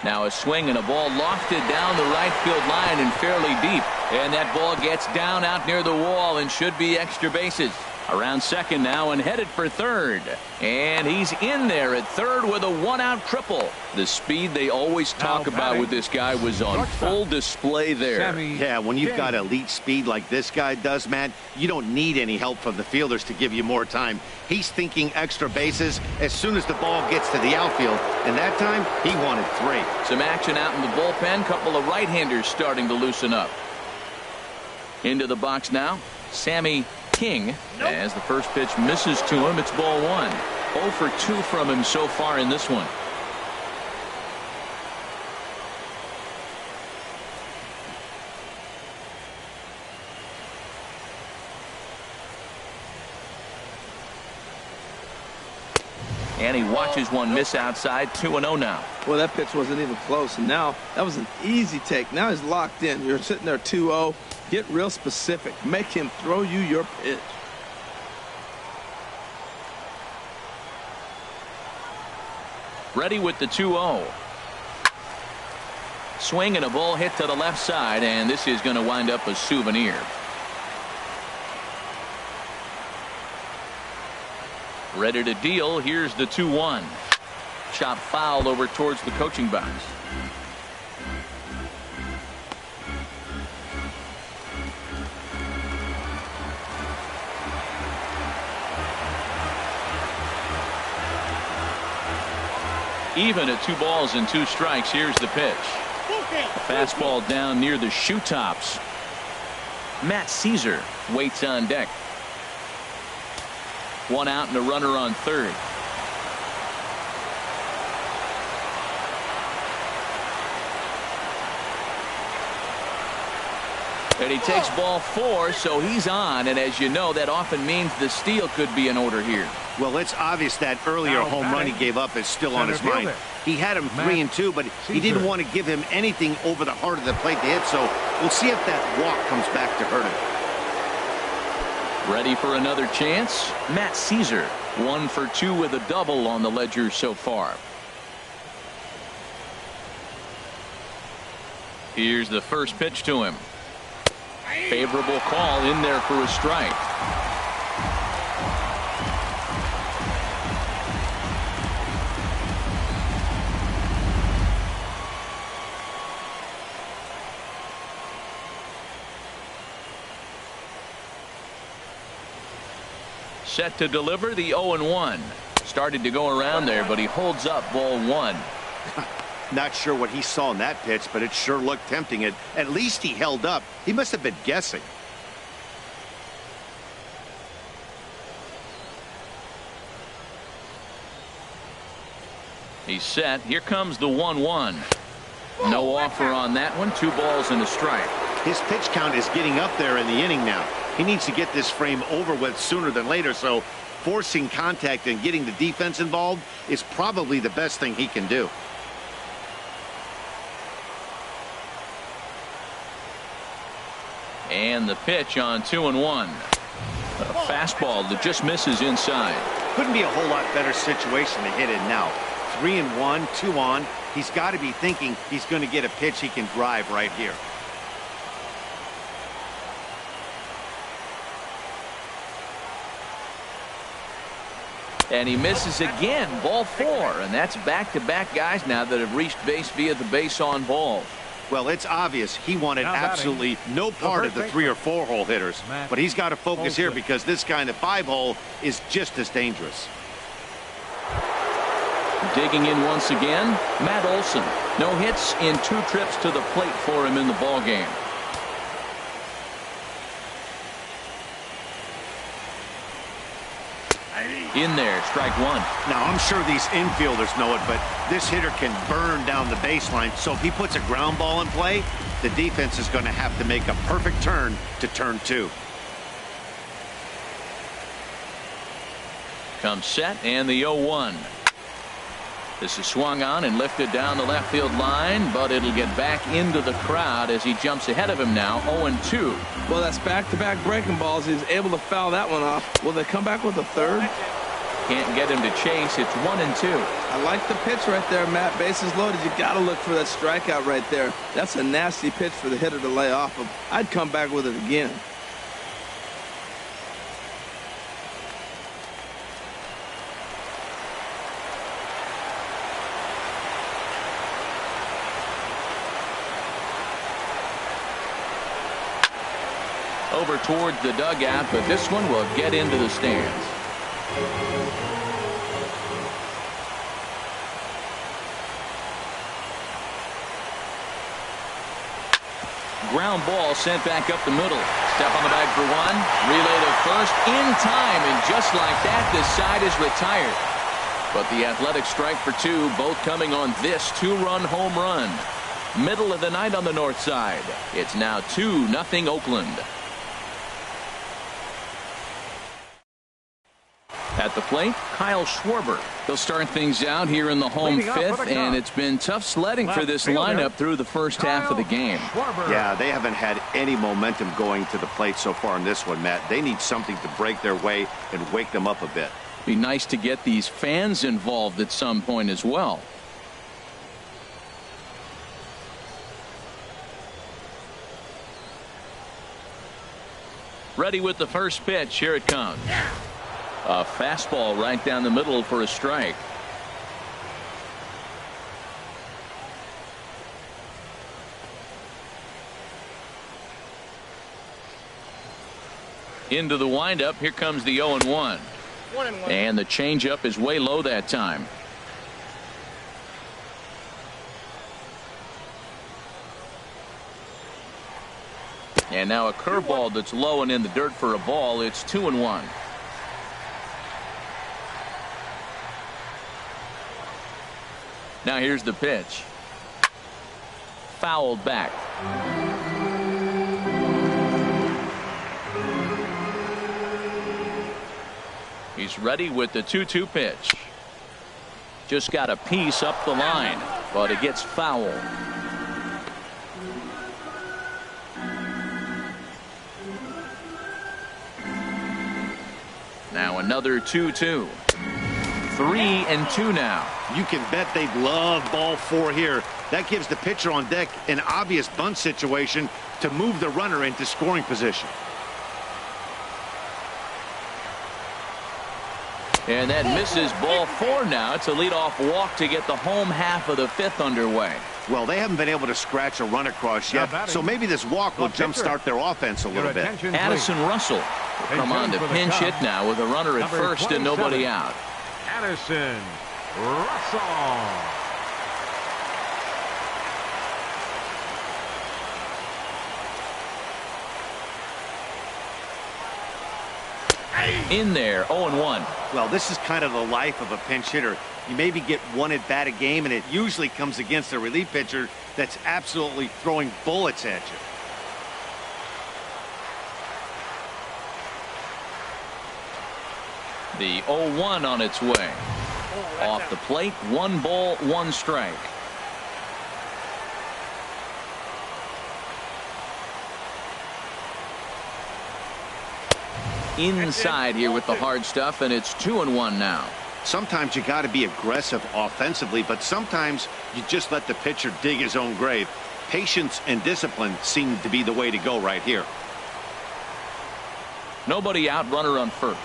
Now a swing and a ball lofted down the right field line and fairly deep. And that ball gets down out near the wall and should be extra bases. Around second now and headed for third. And he's in there at third with a 1-out triple. The speed they always talk about with this guy was on full display there. Yeah, when you've got elite speed like this guy does, Matt, you don't need any help from the fielders to give you more time. He's thinking extra bases as soon as the ball gets to the outfield, and that time he wanted 3. Some action out in the bullpen. Couple of right-handers starting to loosen up. Into the box now, Sammy King, as the first pitch misses to him. It's ball one. 0 for 2 from him so far in this one. And he watches one miss outside. 2-0 now. Well, that pitch wasn't even close, and now that was an easy take. Now he's locked in. You're sitting there 2-0. Get real specific. Make him throw you your pitch. Ready with the 2-0. Swing and a ball hit to the left side, and this is going to wind up a souvenir. Ready to deal. Here's the 2-1. Chop foul over towards the coaching box. Even at 2 balls and 2 strikes. Here's the pitch. A fastball down near the shoe tops. Matt Caesar waits on deck. 1 out and a runner on third. And he takes ball 4, so he's on, and as you know, that often means the steal could be in order here. Well, it's obvious that earlier home run he gave up is still on his mind. He had him 3-2, but he didn't want to give him anything over the heart of the plate to hit, so we'll see if that walk comes back to hurt him. Ready for another chance? Matt Caesar, 1 for 2 with a double on the ledger so far. Here's the first pitch to him. Favorable call in there for a strike. Set to deliver the 0-1. Started to go around there, but he holds up ball 1. Not sure what he saw in that pitch, but it sure looked tempting. At least he held up. He must have been guessing. He's set. Here comes the 1-1. No offer on that one. 2 balls and a strike. His pitch count is getting up there in the inning now. He needs to get this frame over with sooner than later, so forcing contact and getting the defense involved is probably the best thing he can do. And the pitch on 2-1. A fastball that just misses inside. Couldn't be a whole lot better situation to hit it now. 3-1, 2 on. He's got to be thinking he's going to get a pitch he can drive right here. And he misses again. Ball 4. And that's back-to-back guys now that have reached base via the base on balls. Well, it's obvious he wanted absolutely no part of the 3 or 4 hole hitters. But he's got to focus here because this kind of 5 hole is just as dangerous. Digging in once again, Matt Olson. No hits in 2 trips to the plate for him in the ballgame. In there, strike 1. Now, I'm sure these infielders know it, but this hitter can burn down the baseline. So if he puts a ground ball in play, the defense is going to have to make a perfect turn to turn 2. Comes set and the 0-1. This is swung on and lifted down the left field line, but it'll get back into the crowd as he jumps ahead of him now. 0-2. Well, that's back-to-back breaking balls. He's able to foul that one off. Will they come back with a third? Can't get him to chase. It's 1-2. I like the pitch right there, Matt. Bases loaded. You got to look for that strikeout right there. That's a nasty pitch for the hitter to lay off of. I'd come back with it again. Over towards the dugout, but this one will get into the stands. Ground ball sent back up the middle. Step on the bag for 1. Relay to first in time, and just like that, this side is retired. But the Athletics strike for 2, both coming on this 2-run home run. Middle of the night on the north side. It's now 2-0 Oakland. At the plate, Kyle Schwarber. They'll start things out here in the home 5th, and it's been tough sledding for this lineup through the first half of the game. Yeah, they haven't had any momentum going to the plate so far in this one, Matt. They need something to break their way and wake them up a bit. Be nice to get these fans involved at some point as well. Ready with the first pitch. Here it comes. A fastball right down the middle for a strike. Into the windup. Here comes the 0-1. And the changeup is way low that time. And now a curveball that's low and in the dirt for a ball. It's 2-1. Now here's the pitch. Fouled back. He's ready with the 2-2 pitch. Just got a piece up the line, but it gets fouled. Now another 2-2. 3-2 now. You can bet they'd love ball 4 here. That gives the pitcher on deck an obvious bunt situation to move the runner into scoring position. And that misses ball 4 now. It's a leadoff walk to get the home half of the 5th underway. Well, they haven't been able to scratch a run across yet, so maybe this walk will jumpstart their offense a little bit. Addison Russell will come on to pinch hit now with a runner at first and nobody out. Addison Russell. In there, 0-1. Well, this is kind of the life of a pinch hitter. You maybe get one at bat a game, and it usually comes against a relief pitcher that's absolutely throwing bullets at you. The 0-1 on its way. Off the plate, 1 ball, 1 strike. Inside here with the hard stuff, and it's 2-1 now. Sometimes you got to be aggressive offensively, but sometimes you just let the pitcher dig his own grave. Patience and discipline seem to be the way to go right here. Nobody out, runner on first.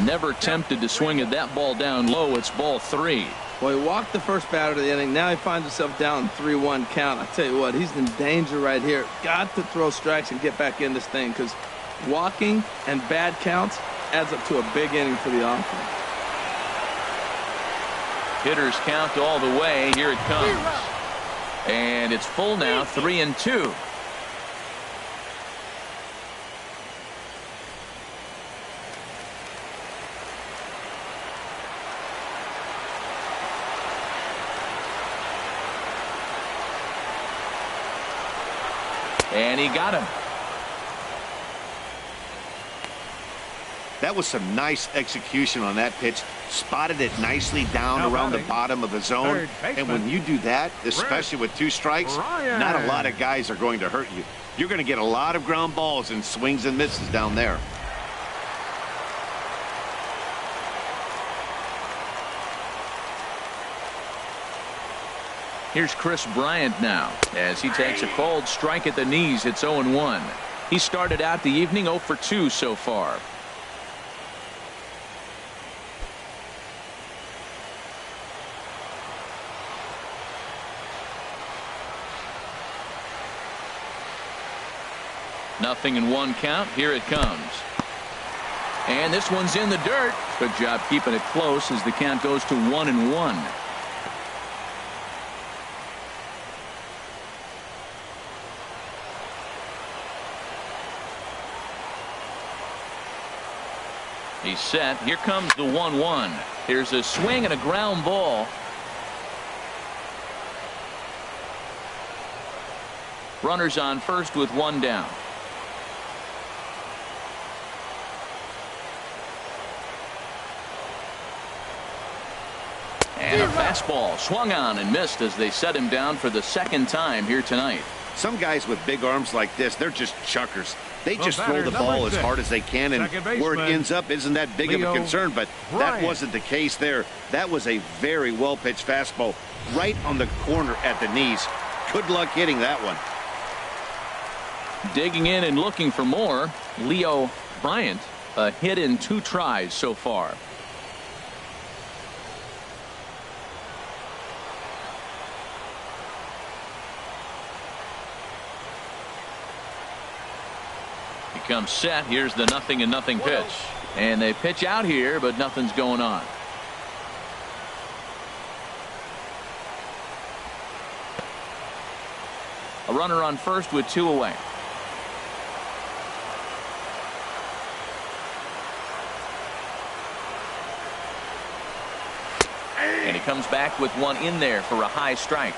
Never tempted to swing at that ball down low. It's ball 3. Well, he walked the first batter of the inning. Now he finds himself down 3-1 count. I tell you what, he's in danger right here. Got to throw strikes and get back in this thing, because walking and bad counts adds up to a big inning for the offense. Hitters count all the way. Here it comes. And it's full now, 3-2. And he got him. That was some nice execution on that pitch. Spotted it nicely down around the bottom of the zone. And when you do that, especially with 2 strikes, not a lot of guys are going to hurt you. You're going to get a lot of ground balls and swings and misses down there. Here's Chris Bryant now as he takes a cold strike at the knees. It's 0-1. He started out the evening 0 for 2 so far. Nothing in 1 count. Here it comes. And this one's in the dirt. Good job keeping it close as the count goes to 1-1. He's set. Here comes the 1-1. Here's a swing and a ground ball. Runners on first with 1 down. And a fastball swung on and missed as they set him down for the 2nd time here tonight. Some guys with big arms like this, they're just chuckers. They just throw the ball as hard as they can, and where it ends up isn't that big of a concern, but that wasn't the case there. That was a very well-pitched fastball right on the corner at the knees. Good luck hitting that one. Digging in and looking for more, Leo Bryant, a hit in 2 tries so far. Comes set. Here's the 0-0 pitch, and they pitch out here, but nothing's going on. A runner on first with 2 away. And he comes back with 1 in there for a high strike.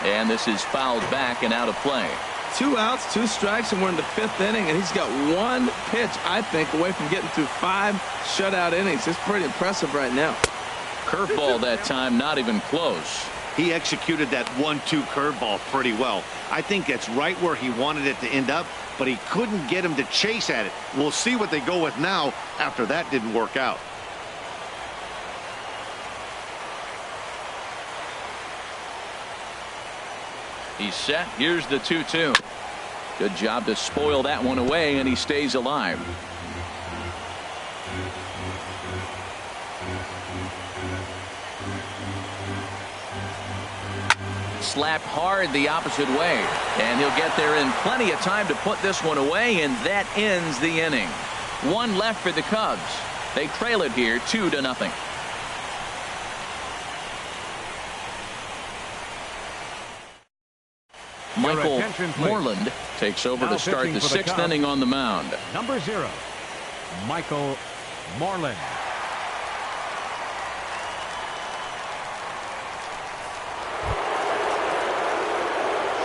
And this is fouled back and out of play. 2 outs, 2 strikes, and we're in the 5th inning, and he's got 1 pitch, I think, away from getting through 5 shutout innings. It's pretty impressive right now. Curveball that time, not even close. He executed that 1-2 curveball pretty well. I think that's right where he wanted it to end up, but he couldn't get him to chase at it. We'll see what they go with now after that didn't work out. He's set. Here's the 2-2. Good job to spoil that one away, and he stays alive. Slapped hard the opposite way, and he'll get there in plenty of time to put this one away, and that ends the inning. One left for the Cubs. They trail it here 2-0. Michael Moreland takes over to start the 6th inning on the mound. Number 0, Michael Moreland.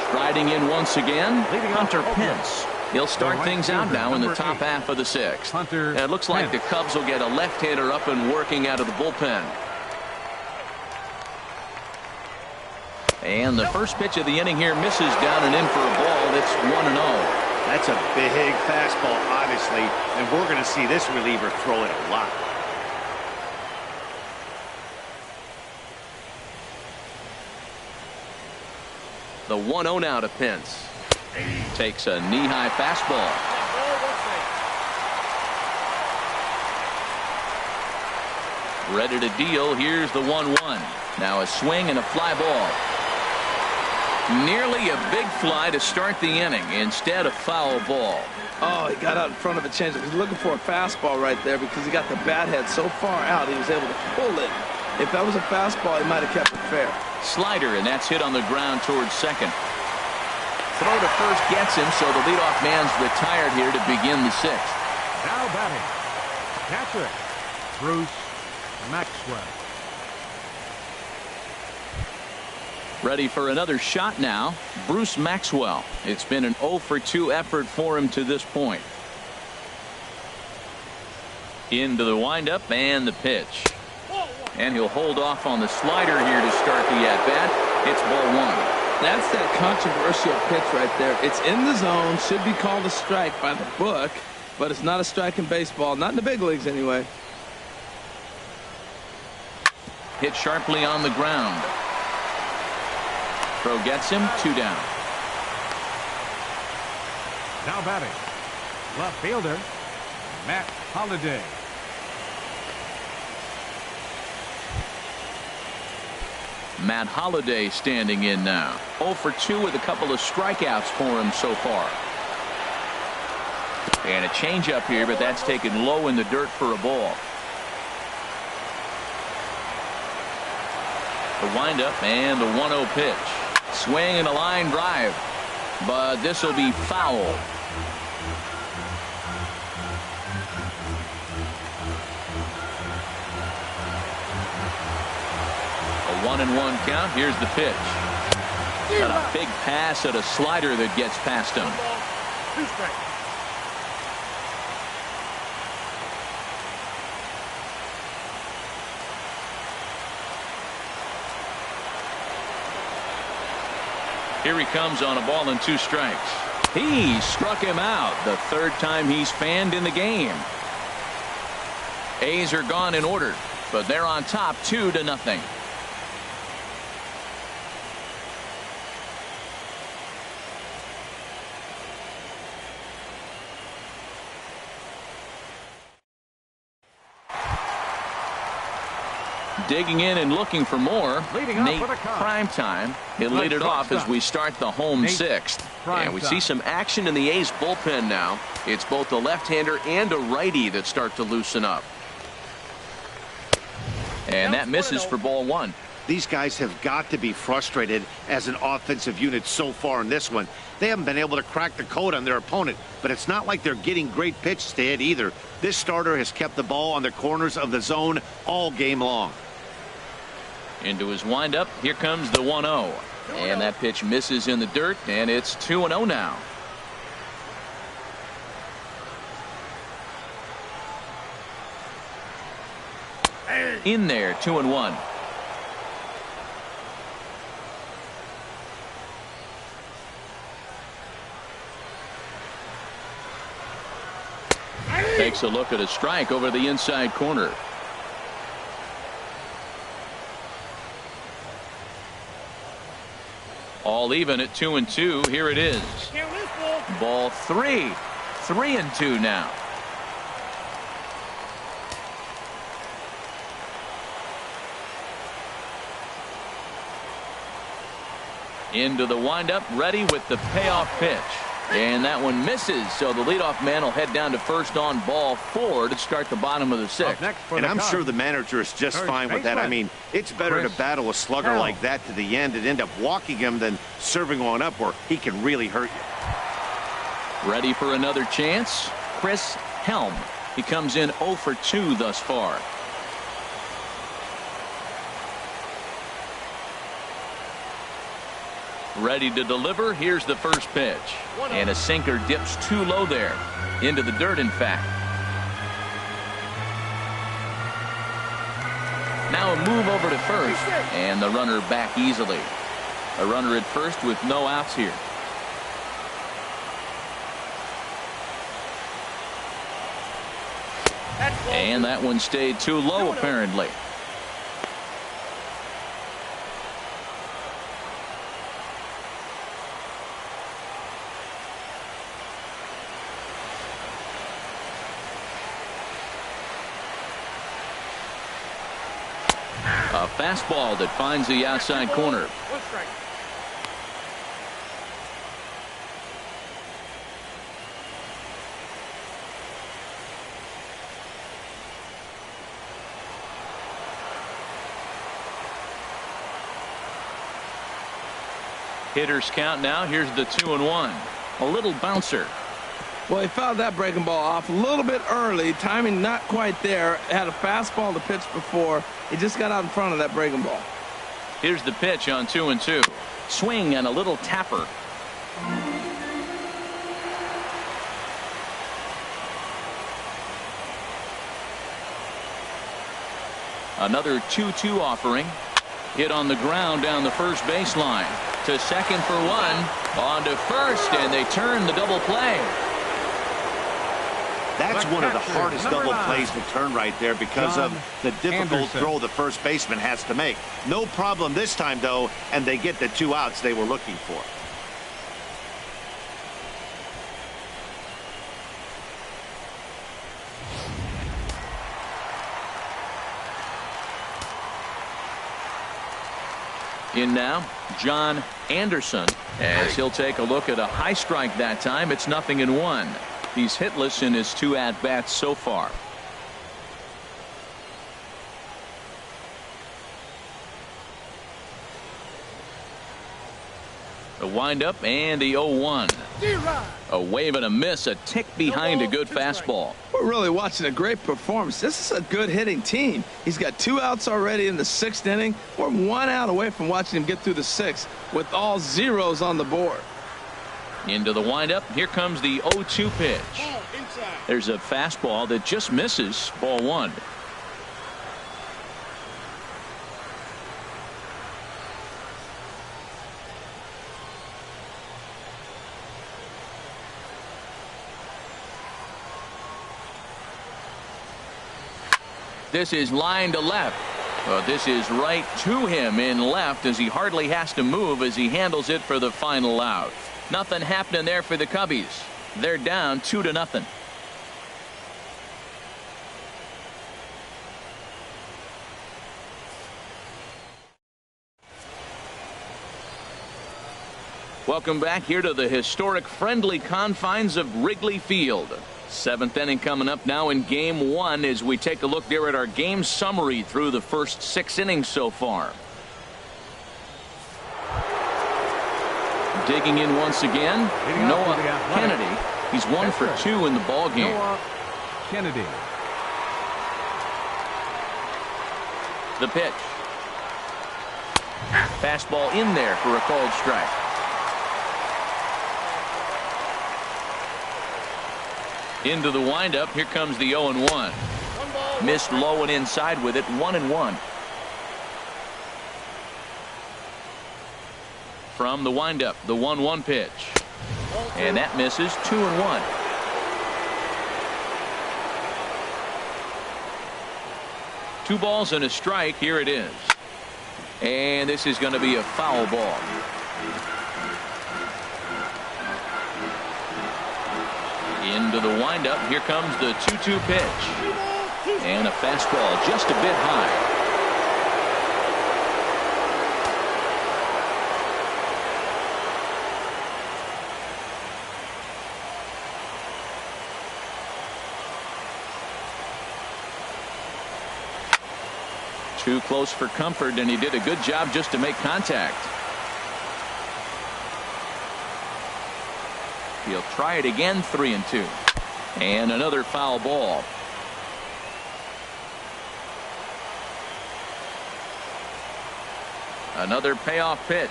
Striding in once again, Hunter Pence. He'll start things out now in the top half of the 6th. It looks like the Cubs will get a left-hander up and working out of the bullpen. And the first pitch of the inning here misses down and in for a ball. It's 1-0. That's a big fastball, obviously, and we're going to see this reliever throw it a lot. The 1-0 now to Pence. Takes a knee-high fastball. Ready to deal. Here's the 1-1. Now a swing and a fly ball. Nearly a big fly to start the inning. Instead, a foul ball. Oh, he got out in front of a changeup. He's looking for a fastball right there because he got the bat head so far out he was able to pull it. If that was a fastball, he might have kept it fair. Slider, and that's hit on the ground towards second. Throw to first gets him, so the leadoff man's retired here to begin the 6th. Now batting, catcher, Bruce Maxwell. Ready for another shot now, Bruce Maxwell. It's been an 0-for-2 effort for him to this point. Into the windup and the pitch. And he'll hold off on the slider here to start the at-bat. It's ball 1. That's that controversial pitch right there. It's in the zone, should be called a strike by the book, but it's not a strike in baseball, not in the big leagues anyway. Hit sharply on the ground. Throw gets him, 2 down. Now batting, left fielder, Matt Holliday. Matt Holliday standing in now. 0-for-2 with a couple of strikeouts for him so far. And a changeup here, but that's taken low in the dirt for a ball. The windup and the 1-0 pitch. Swing and a line drive, but this will be foul. A 1-1 count. Here's the pitch. Got a big pass at a slider that gets past him. 2 strikes. Here he comes on a ball and 2 strikes. He struck him out the 3rd time he's fanned in the game. A's are gone in order, but they're on top 2-0. Digging in and looking for more. Nate Primetime. He'll lead it off as we start the home 6th. And we see some action in the A's bullpen now. It's both a left-hander and a righty that start to loosen up. And that misses for ball 1. These guys have got to be frustrated as an offensive unit so far in this one. They haven't been able to crack the code on their opponent, but it's not like they're getting great pitches to hit either. This starter has kept the ball on the corners of the zone all game long. Into his windup. Here comes the 1-0. And that pitch misses in the dirt, and it's 2-0 now. In there, 2-1. Takes a look at a strike over the inside corner. All even at 2-2. Here it is. Ball 3. 3-2 now. Into the windup, ready with the payoff pitch. And that one misses, so the leadoff man will head down to first on ball 4 to start the bottom of the 6th. And I'm sure the manager is just fine with that. I mean, it's better to battle a slugger like that to the end and end up walking him than serving one up where he can really hurt you. Ready for another chance? Chris Helm. He comes in 0 for 2 thus far. Ready to deliver. Here's the first pitch. And a sinker dips too low there. Into the dirt, in fact. Now a move over to first. And the runner back easily. A runner at first with no outs here. And that one stayed too low, apparently. A fastball that finds the outside corner. One strike. Hitters count now. Here's the 2-1. A little bouncer. Well, he fouled that breaking ball off a little bit early. Timing not quite there. Had a fastball to pitch before. He just got out in front of that breaking ball. Here's the pitch on 2-2. Swing and a little tapper. Another 2-2 offering. Hit on the ground down the first baseline. To second for 1. On to first, and they turn the double play. That's one of the hardest double plays to turn right there because of the difficult throw the first baseman has to make. No problem this time, though, and they get the 2 outs they were looking for. In now, John Anderson, as he'll take a look at a high strike that time. It's 0-1. He's hitless in his 2 at-bats so far. The windup and the 0-1. A wave and a miss, a tick behind a good fastball. We're really watching a great performance. This is a good hitting team. He's got 2 outs already in the 6th inning. We're 1 out away from watching him get through the 6th with all zeros on the board. Into the windup. Here comes the 0-2 pitch. There's a fastball that just misses. Ball 1. This is line to left. This is right to him in left as he hardly has to move as he handles it for the final out. Nothing happening there for the Cubbies. They're down 2-0. Welcome back here to the historic friendly confines of Wrigley Field. 7th inning coming up now in game 1 as we take a look there at our game summary through the first 6 innings so far. Digging in once again, Noah Kennedy. He's 1 for 2 in the ball game. Noah Kennedy. The pitch. Fastball in there for a called strike. Into the windup. Here comes the 0-1. Missed low and inside with it. 1-1. From the windup, the 1-1 pitch. And that misses. 2-1. Two balls and a strike. Here it is. And this is going to be a foul ball. Into the windup. Here comes the 2-2 pitch. And a fastball just a bit high. Too close for comfort, and he did a good job just to make contact. He'll try it again, 3-2. And another foul ball. Another payoff pitch.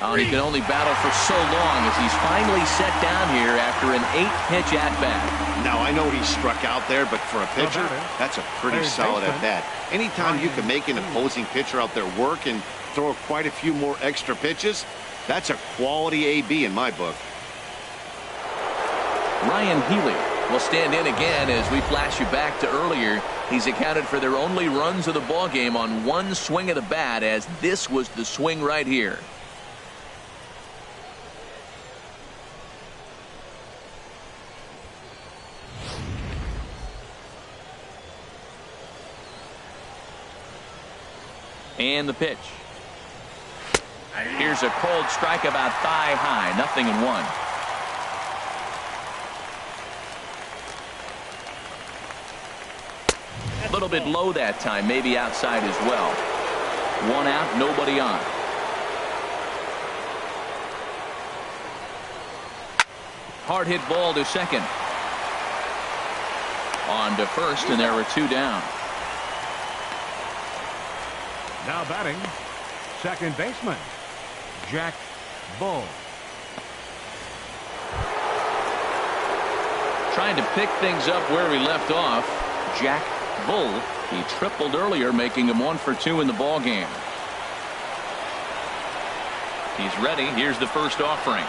Oh, he can only battle for so long as he's finally set down here after an 8-pitch at-bat. Now, I know he struck out there, but for a pitcher, that's a pretty solid at-bat. Anytime you can make an opposing pitcher out there work and throw quite a few more extra pitches, that's a quality AB in my book. Ryan Healy will stand in again as we flash you back to earlier. He's accounted for their only runs of the ball game on one swing of the bat, as this was the swing right here. And the pitch. Here's a cold strike about thigh high. 0-1. A little bit low that time, maybe outside as well. 1 out, nobody on. Hard hit ball to second. On to first, and there were 2 down. Now batting, second baseman, Jack Bull. Trying to pick things up where we left off. Jack Bull, he tripled earlier, making him 1 for 2 in the ball game. He's ready. Here's the first offering.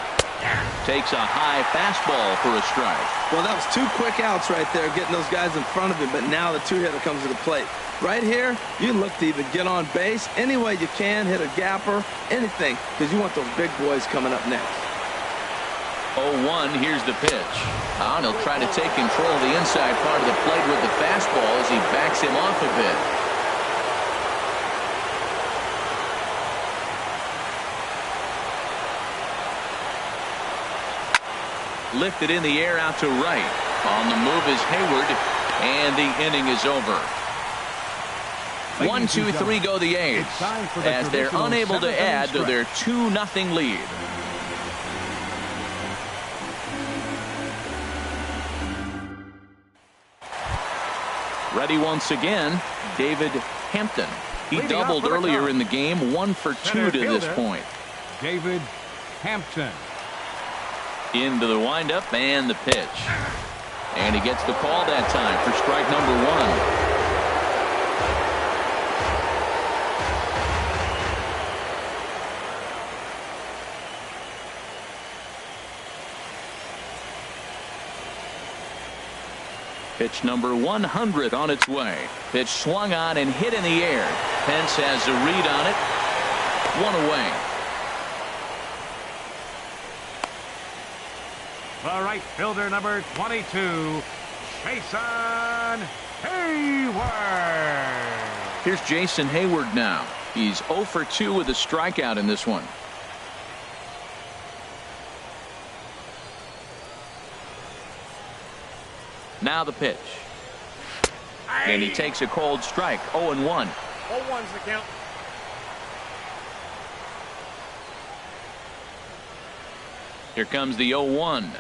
Takes a high fastball for a strike. Well, that was 2 quick outs right there, getting those guys in front of him, but now the 2-hitter comes to the plate. Right here, you look to either get on base any way you can, hit a gapper, anything, because you want those big boys coming up next. 0-1, here's the pitch. And he'll try to take control of the inside part of the plate with the fastball as he backs him off a bit. Lifted in the air out to right. On the move is Hayward, and the inning is over. 1, 2, 3 go the A's as they're unable to add to their 2-0 lead. Ready once again, David Hampton. He doubled earlier in the game, 1 for 2 to this point. David Hampton. Into the windup and the pitch. And he gets the call that time for strike number 1. Pitch number 100 on its way. Pitch swung on and hit in the air. Pence has a read on it. 1 away. The right fielder, number 22, Jason Hayward. Here's Jason Hayward now. He's 0 for 2 with a strikeout in this one. Now the pitch. And he takes a cold strike. 0-1. 0-1's the count. Here comes the 0-1.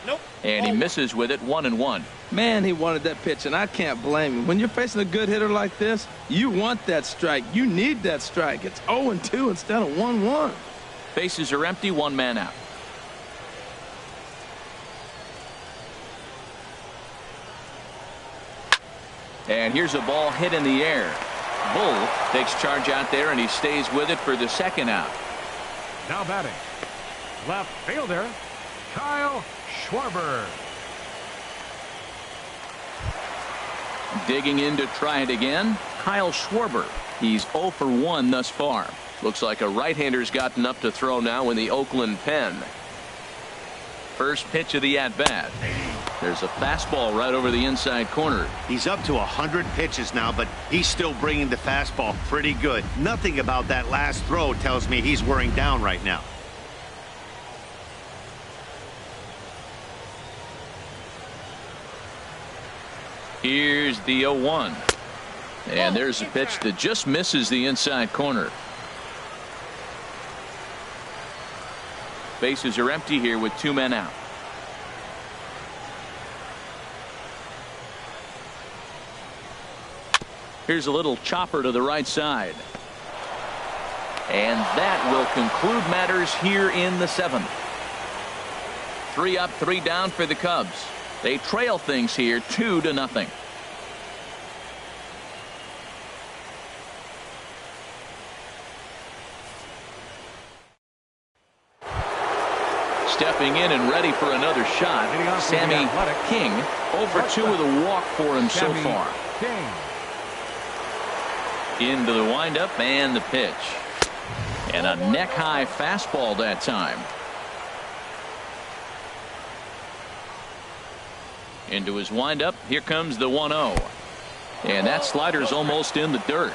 Nope. And he misses with it. 1-1. Man, he wanted that pitch, and I can't blame him. When you're facing a good hitter like this, you want that strike. You need that strike. It's 0-2 instead of 1-1. Bases are empty. 1 man out. And here's a ball hit in the air. Bull takes charge out there, and he stays with it for the 2nd out. Now batting, left fielder, Kyle Schwarber. Digging in to try it again, Kyle Schwarber. He's 0 for 1 thus far. Looks like a right-hander's gotten up to throw now in the Oakland pen. First pitch of the at-bat. There's a fastball right over the inside corner. He's up to 100 pitches now, but he's still bringing the fastball pretty good. Nothing about that last throw tells me he's wearing down right now. Here's the 0-1. And there's a pitch that just misses the inside corner. Bases are empty here with 2 men out. Here's a little chopper to the right side. And that will conclude matters here in the 7th. 3 up, 3 down for the Cubs. They trail things here 2-0. Stepping in and ready for another shot, Sammy King, over 2 with a walk for him so far. Into the windup and the pitch. And a neck-high fastball that time. Into his windup. Here comes the 1-0. And that slider's almost in the dirt.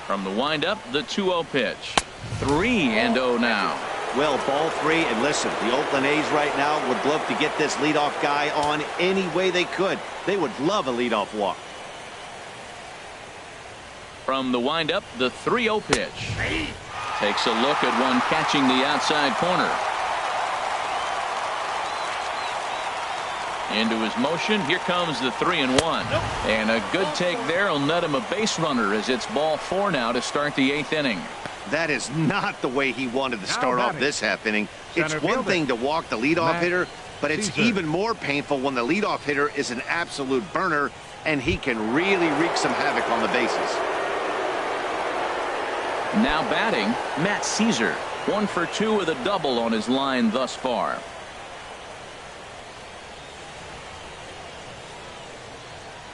From the windup, the 2-0 pitch. 3-0 now. Well, ball 3, and listen, the Oakland A's right now would love to get this leadoff guy on any way they could. They would love a leadoff walk. From the windup, the 3-0 pitch. Takes a look at one catching the outside corner. Into his motion. Here comes the 3-1. And a good take there will net him a base runner as it's ball 4 now to start the 8th inning. That is not the way he wanted to start off this half inning. It's one thing to walk the leadoff hitter, but it's even more painful when the leadoff hitter is an absolute burner and he can really wreak some havoc on the bases. Now batting, Matt Caesar. 1 for 2 with a double on his line thus far.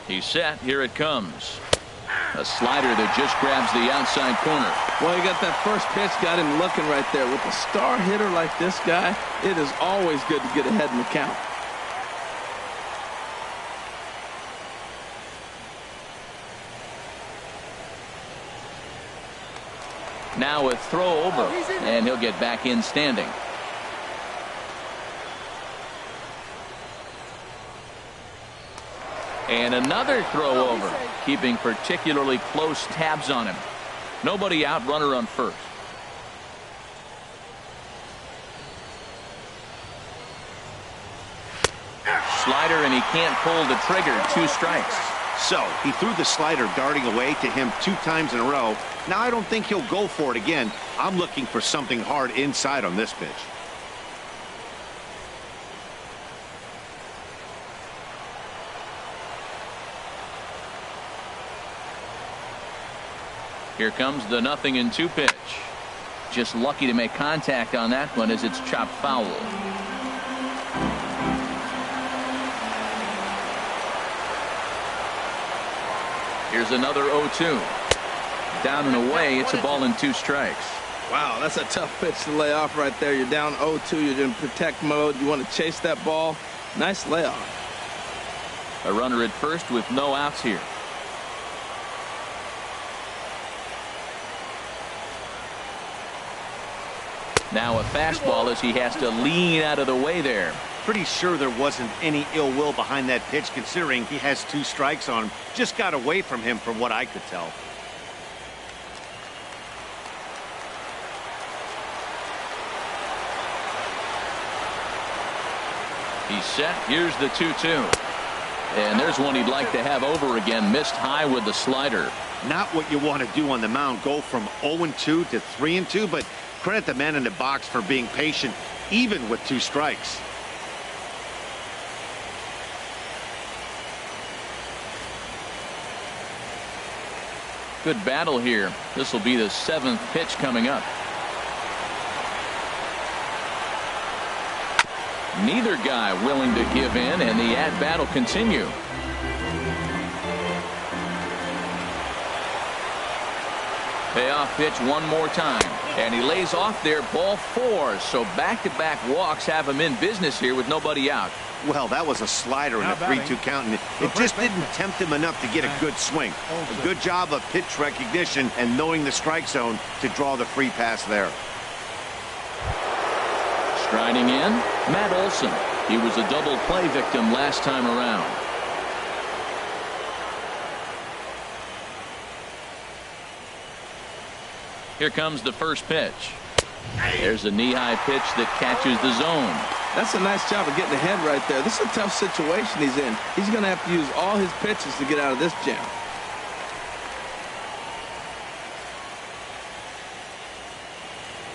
He's set. Here it comes. A slider that just grabs the outside corner. Well, you got that first pitch, got him looking right there. With a star hitter like this guy, it is always good to get ahead in the count. Now a throw over, and he'll get back in standing. And another throw over, keeping particularly close tabs on him. Nobody out, runner on first. Slider, and he can't pull the trigger. 2 strikes. So he threw the slider darting away to him 2 times in a row. Now I don't think he'll go for it again. I'm looking for something hard inside on this pitch. Here comes the 0-2 pitch. Just lucky to make contact on that one as it's chopped foul. Here's another 0-2. Down and away. It's a ball and 2 strikes. Wow, that's a tough pitch to lay off right there. You're down 0-2. You're in protect mode. You want to chase that ball. Nice layoff. A runner at first with no outs here. Now a fastball as he has to lean out of the way there. Pretty sure there wasn't any ill will behind that pitch, considering he has 2 strikes on him. Just got away from him from what I could tell. He's set. Here's the 2-2. And there's one he'd like to have over again. Missed high with the slider. Not what you want to do on the mound. Go from 0-2 to 3-2, but credit the man in the box for being patient, even with 2 strikes. Good battle here. This will be the 7th pitch coming up. Neither guy willing to give in, and the at-bat will continue. Payoff pitch one more time, and he lays off there, ball 4. So back-to-back walks have him in business here with nobody out. Well, that was a slider in a 3-2 count, and it just didn't tempt him enough to get a good swing. A good job of pitch recognition and knowing the strike zone to draw the free pass there. Striding in, Matt Olson. He was a double play victim last time around. Here comes the first pitch. There's a knee-high pitch that catches the zone. That's a nice job of getting ahead right there. This is a tough situation he's in. He's going to have to use all his pitches to get out of this jam.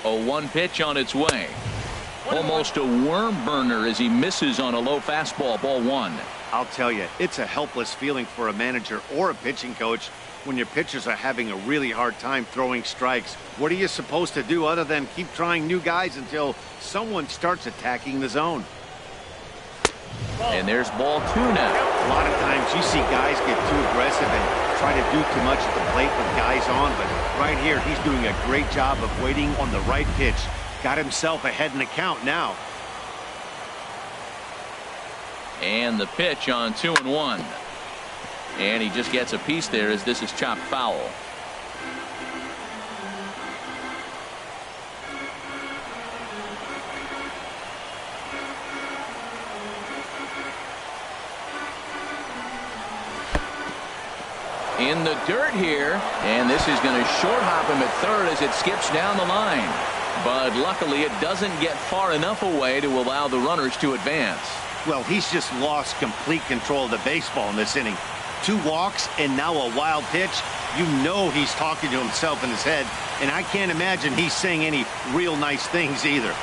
A 1 pitch on its way. Almost a worm burner as he misses on a low fastball. Ball 1. I'll tell you, it's a helpless feeling for a manager or a pitching coach when your pitchers are having a really hard time throwing strikes. What are you supposed to do other than keep trying new guys until someone starts attacking the zone? And there's ball 2 now. A lot of times you see guys get too aggressive and try to do too much at the plate with guys on, but right here he's doing a great job of waiting on the right pitch. Got himself ahead in the count now. And the pitch on 2-1. And he just gets a piece there as this is chopped foul. In the dirt here, and this is going to short hop him at third as it skips down the line. But luckily it doesn't get far enough away to allow the runners to advance. Well, he's just lost complete control of the baseball in this inning. 2 walks and now a wild pitch. You know he's talking to himself in his head, and I can't imagine he's saying any real nice things either.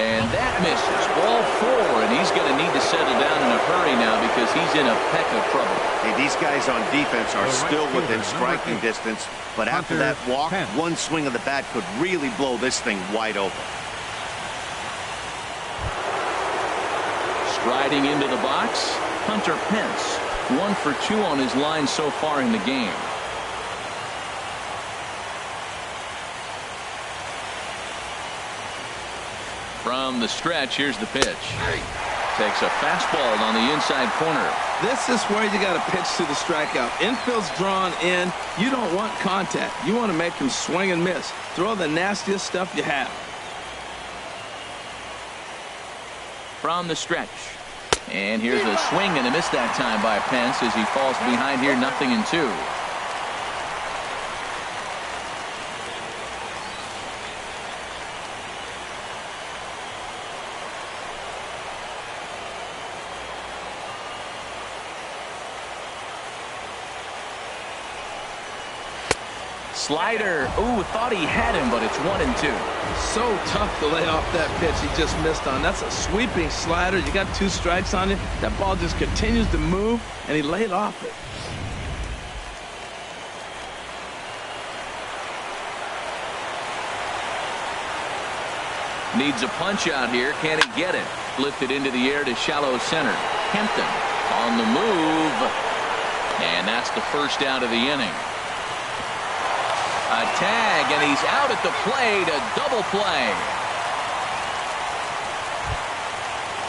And that misses. Ball 4, and he's going to need to settle down in a hurry now because he's in a peck of trouble. Hey, these guys on defense are still within striking distance, but after that walk, one swing of the bat could really blow this thing wide open. Striding into the box, Hunter Pence. 1 for 2 on his line so far in the game. From the stretch, here's the pitch. Takes a fastball on the inside corner. This is where you got to pitch to the strikeout. Infield's drawn in. You don't want contact. You want to make him swing and miss. Throw the nastiest stuff you have. From the stretch. And here's a swing and a miss that time by Pence as he falls behind here, 0-2. Slider. Ooh, thought he had him, but it's 1-2. So tough to lay off that pitch he just missed on. That's a sweeping slider. You got 2 strikes on you. That ball just continues to move, and he laid off it. Needs a punch out here. Can he get it? Lifted into the air to shallow center. Kempton on the move. And that's the first out of the inning. A tag, and he's out at the plate. A double play.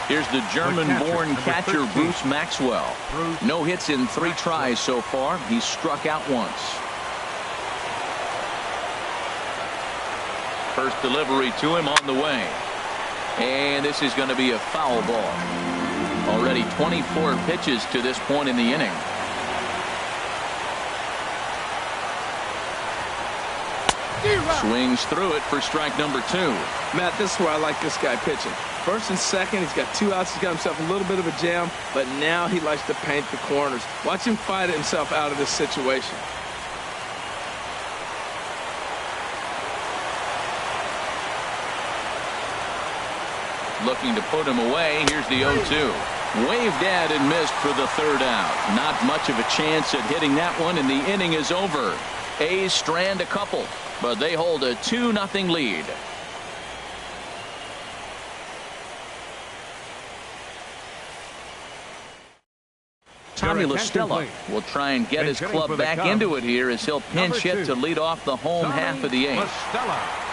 Here's the German-born catcher, Bruce Maxwell. No hits in 3 tries so far. He's struck out once. First delivery to him on the way. And this is going to be a foul ball. Already 24 pitches to this point in the inning. Swings through it for strike number 2. Matt, this is where I like this guy pitching. First and second, he's got 2 outs. He's got himself a little bit of a jam, but now he likes to paint the corners. Watch him fight himself out of this situation. Looking to put him away. Here's the 0-2. Waved at and missed for the 3rd out. Not much of a chance at hitting that one, and the inning is over. A's strand a couple, but they hold a 2-0 lead. Tommy La Stella will try and get his club back into it here as he'll pinch hit to lead off the home half of the 8th.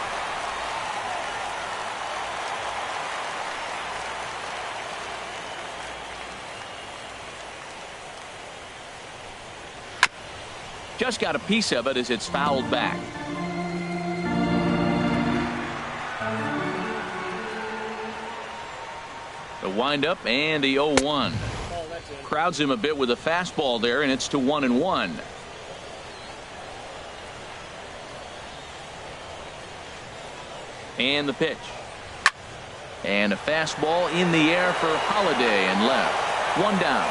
Just got a piece of it as it's fouled back. The windup and the 0-1. Crowds him a bit with a fastball there, and it's to 1-1. And the pitch. And a fastball in the air for Holiday and left. 1 down.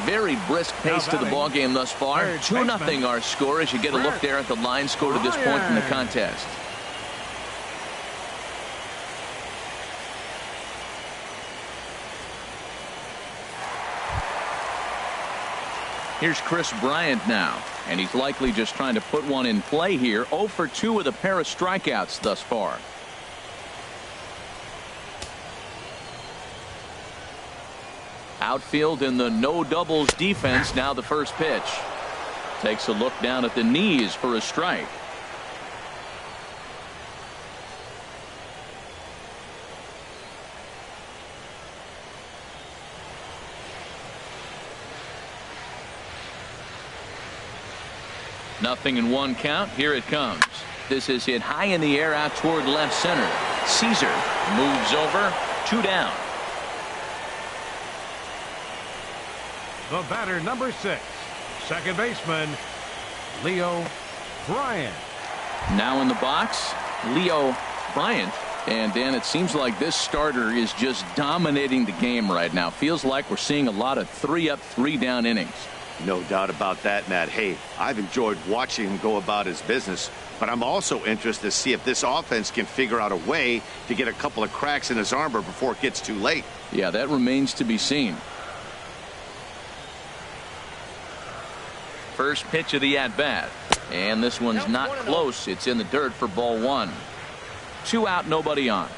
Very brisk pace to the ball game thus far. 2-0 our score as you get a look there at the line score to this point in the contest. Here's Chris Bryant now, and he's likely just trying to put one in play here. 0 for 2 with a pair of strikeouts thus far. Outfield in the no doubles defense. Now the first pitch. Takes a look down at the knees for a strike. Nothing in 1 count. Here it comes. This is hit high in the air out toward left center. Caesar moves over. 2 down. The batter, number 6, second baseman, Leo Bryant. Now in the box, Leo Bryant. And Dan, it seems like this starter is just dominating the game right now. Feels like we're seeing a lot of 3-up, 3-down innings. No doubt about that, Matt. Hey, I've enjoyed watching him go about his business, but I'm also interested to see if this offense can figure out a way to get a couple of cracks in his armor before it gets too late. Yeah, that remains to be seen. First pitch of the at-bat. And this one's not close. It's in the dirt for ball 1. 2 out, nobody on.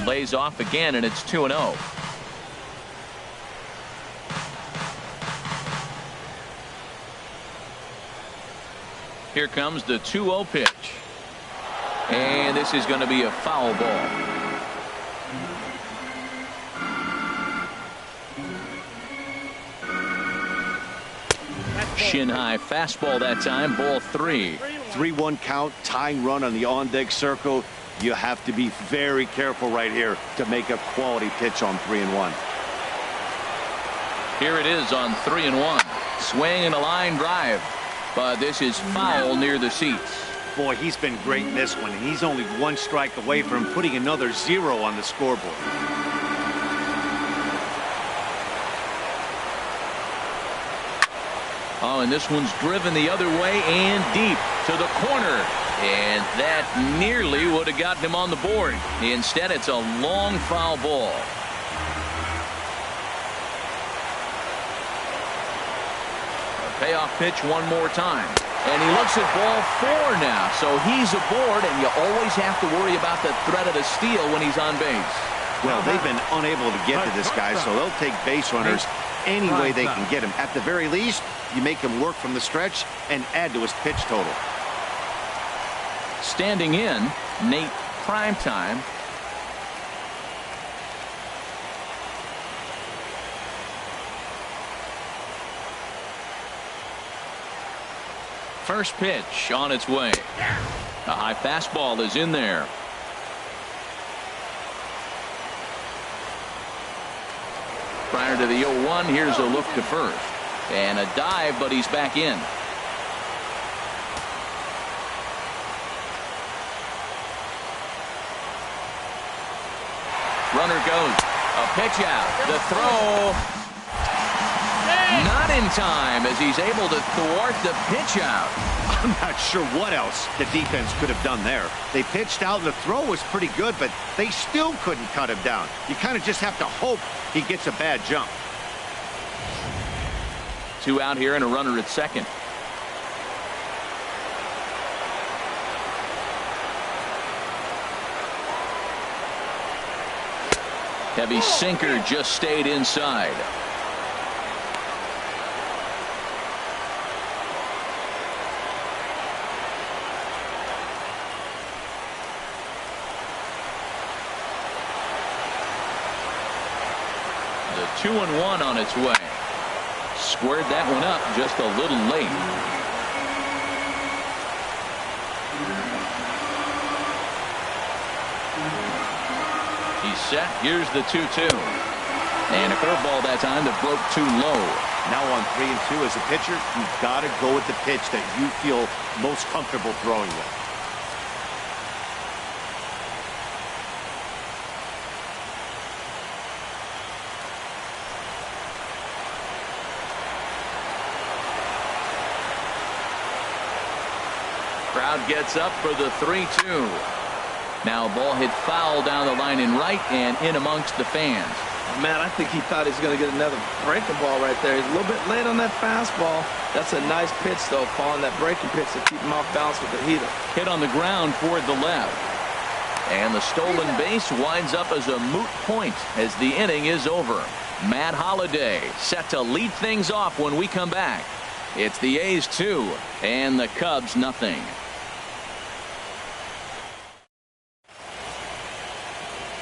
Lays off again, and it's 2-0. Here comes the 2-0 pitch. And this is going to be a foul ball. Shin high fastball that time. Ball 3. 3-1 count, tying run on the on-deck circle. You have to be very careful right here to make a quality pitch on 3-1. Here it is on 3-1. Swing and a line drive. But this is foul near the seats. Boy, he's been great in this one, and he's only 1 strike away from putting another 0 on the scoreboard. Oh, and this one's driven the other way and deep to the corner. And that nearly would have gotten him on the board. Instead, it's a long foul ball. A payoff pitch one more time. And he looks at ball 4 now. So he's aboard, and you always have to worry about the threat of the steal when he's on base. Well, they've been unable to get to this guy, so they'll take base runners any way they can get him. At the very least, you make him work from the stretch and add to his pitch total. Standing in, Nate Primetime. First pitch on its way. A high fastball is in there. Prior to the 0-1, here's a look to first. And a dive, but he's back in. Runner goes. A pitch out. The throw. Not in time as he's able to thwart the pitch out. I'm not sure what else the defense could have done there. They pitched out and the throw was pretty good, but they still couldn't cut him down. You kind of just have to hope he gets a bad jump. 2 out here and a runner at second. Heavy sinker just stayed inside. The 2-1 on its way. Squared that one up just a little late. He's set. Here's the 2-2. And a curveball that time that broke too low. Now on 3-2 as a pitcher, you've got to go with the pitch that you feel most comfortable throwing with. Crowd gets up for the 3-2. Now ball hit foul down the line in right and in amongst the fans. Man, I think he thought he was going to get another breaking ball right there. He's a little bit late on that fastball. That's a nice pitch, though, calling that breaking pitch to keep him off balance with the heater. Hit on the ground toward the left. And the stolen base winds up as a moot point as the inning is over. Matt Holliday set to lead things off when we come back. It's the A's 2 and the Cubs nothing.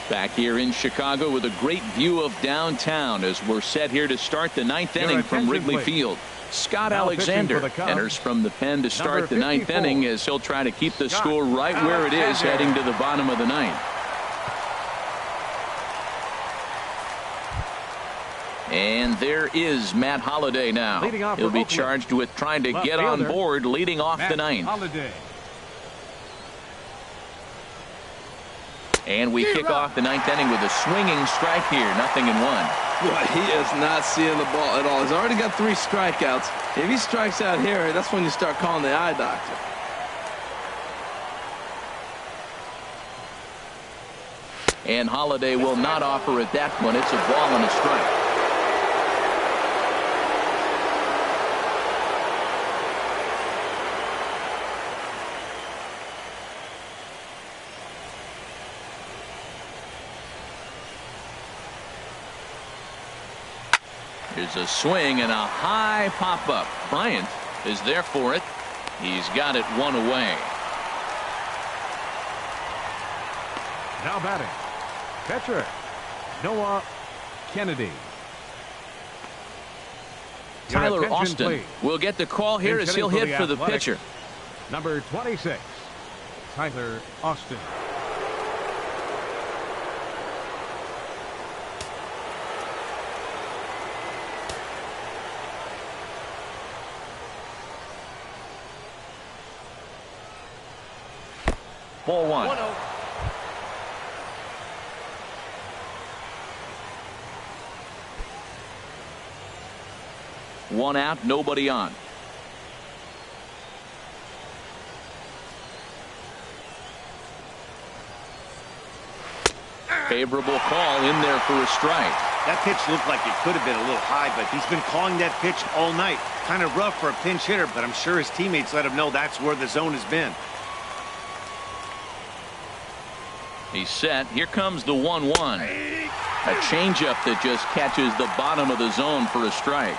Back here in Chicago with a great view of downtown as we're set here to start the ninth inning from Wrigley Field. Scott Alexander enters from the pen to start the ninth inning as he'll try to keep the score right where it is heading to the bottom of the ninth. And there is Matt Holliday now. He'll be charged with trying to get on board leading off the ninth. And we kick off the ninth inning with a swinging strike here. 0-1. Boy, he is not seeing the ball at all. He's already got 3 strikeouts. If he strikes out here, that's when you start calling the eye doctor. And Holliday will not offer at that point. It's a ball and a strike. There's a swing and a high pop-up. Bryant is there for it. He's got it one away. Now batting, catcher Noah Kennedy. Tyler Austin will get the call here as he'll hit for the pitcher. Number 26, Tyler Austin. Ball 1. 1-0. One out, nobody on. Favorable call in there for a strike. That pitch looked like it could have been a little high, but he's been calling that pitch all night. Kind of rough for a pinch hitter, but I'm sure his teammates let him know that's where the zone has been. He's set. Here comes the 1-1. A changeup that just catches the bottom of the zone for a strike.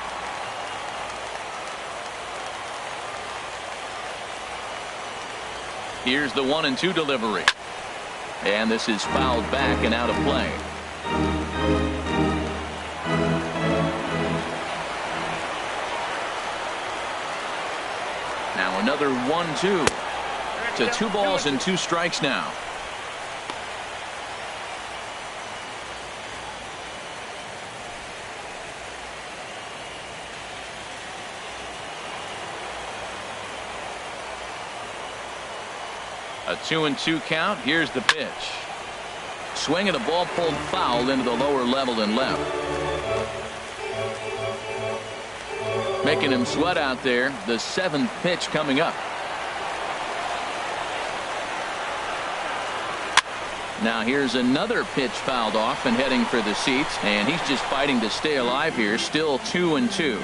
Here's the 1-2 delivery. And this is fouled back and out of play. Now another 1-2. To 2 balls and 2 strikes now. A 2-2 count. Here's the pitch. Swing and a ball pulled foul into the lower level and left. Making him sweat out there. The 7th pitch coming up. Now here's another pitch fouled off and heading for the seats, and he's just fighting to stay alive here. Still 2-2.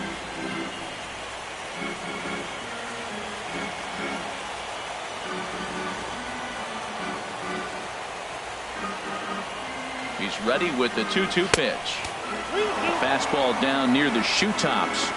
He's ready with the 2-2 pitch. A fastball down near the shoe tops.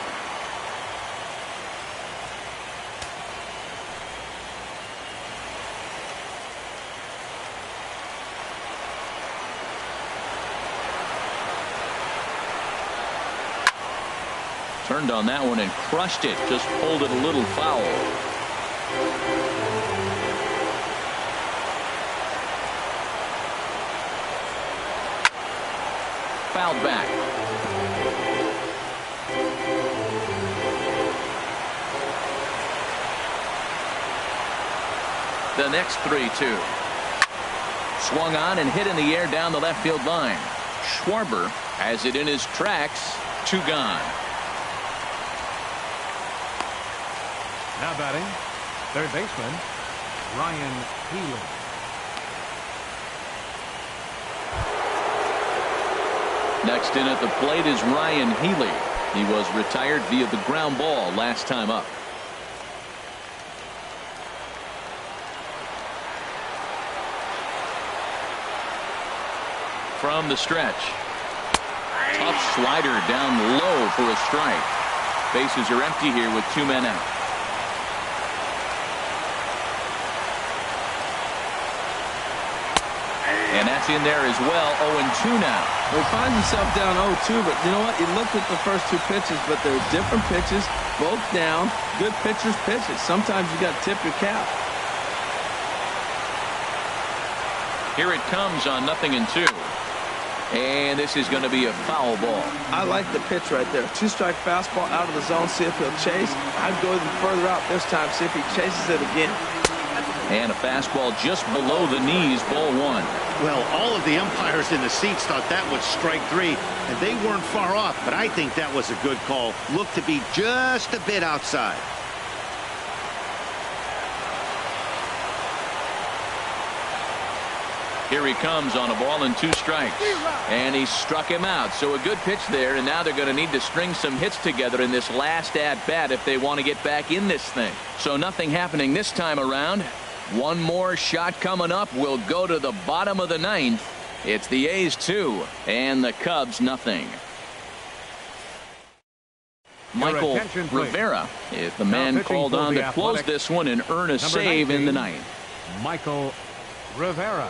Turned on that one and crushed it. Just pulled it a little foul. fouled back. The next 3-2. Swung on and hit in the air down the left field line. Schwarber has it in his tracks. 2 gone. Now batting, third baseman, Ryan Healy. Next in at the plate is Ryan Healy. He was retired via the ground ball last time up. From the stretch. Tough slider down low for a strike. Bases are empty here with 2 men out. And that's in there as well. 0-2 now. He finds himself down 0-2, but you know what? He looked at the first 2 pitches, but they're different pitches, both down. Good pitchers pitches. Sometimes you got to tip your cap. Here it comes on 0-2. And this is going to be a foul ball. I like the pitch right there. 2-strike fastball out of the zone. See if he'll chase. I'd go even further out this time. See if he chases it again. And a fastball just below the knees. Ball 1. Well, all of the umpires in the seats thought that was strike 3, and they weren't far off, but I think that was a good call. Looked to be just a bit outside. Here he comes on a ball and 2 strikes. And he struck him out. So a good pitch there, and now they're going to need to string some hits together in this last at-bat if they want to get back in this thing. So nothing happening this time around. One more shot coming up. We'll go to the bottom of the 9th. It's the A's 2 and the Cubs nothing. Michael Rivera is the man called on to close this one and earn a save in the 9th. Michael Rivera.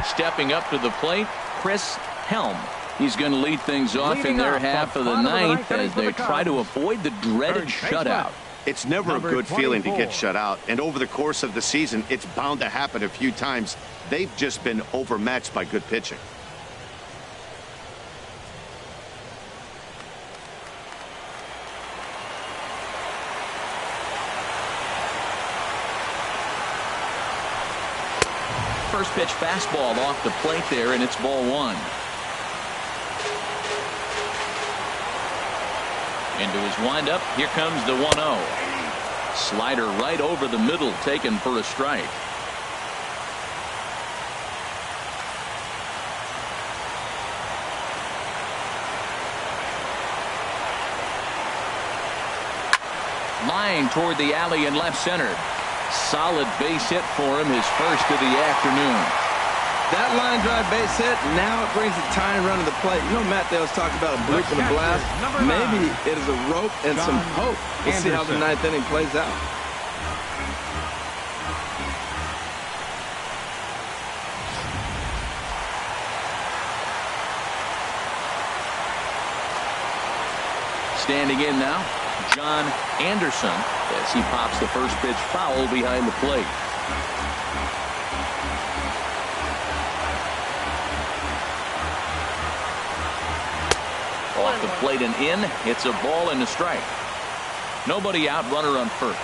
Stepping up to the plate, Chris Helm. He's going to lead things off in their half of the 9th as they try to avoid the dreaded shutout. It's never a good feeling to get shut out, and over the course of the season, it's bound to happen a few times. They've just been overmatched by good pitching. First pitch fastball off the plate there, and it's ball 1. Into his windup, here comes the 1-0. Slider right over the middle, taken for a strike. Line toward the alley in left center. Solid base hit for him, his first of the afternoon. That line drive base hit, now it brings the tying run to the plate. You know, Matt Dale's talked about a bloop and a blast. Maybe it is a rope and some hope. We'll see how the 9th inning plays out. Standing in now, John Anderson, as he pops the first pitch foul behind the plate. Off the plate and in. It's a ball and a strike. Nobody out, runner on first.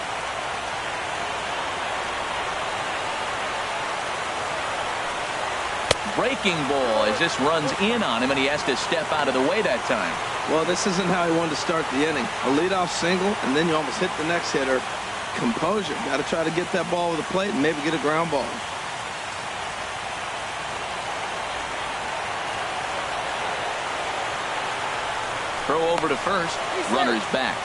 Breaking ball as this runs in on him, and he has to step out of the way that time. Well, this isn't how he wanted to start the inning. A leadoff single, and then you almost hit the next hitter. Composure. Got to try to get that ball over the plate and maybe get a ground ball. Throw over to first. Runner's back.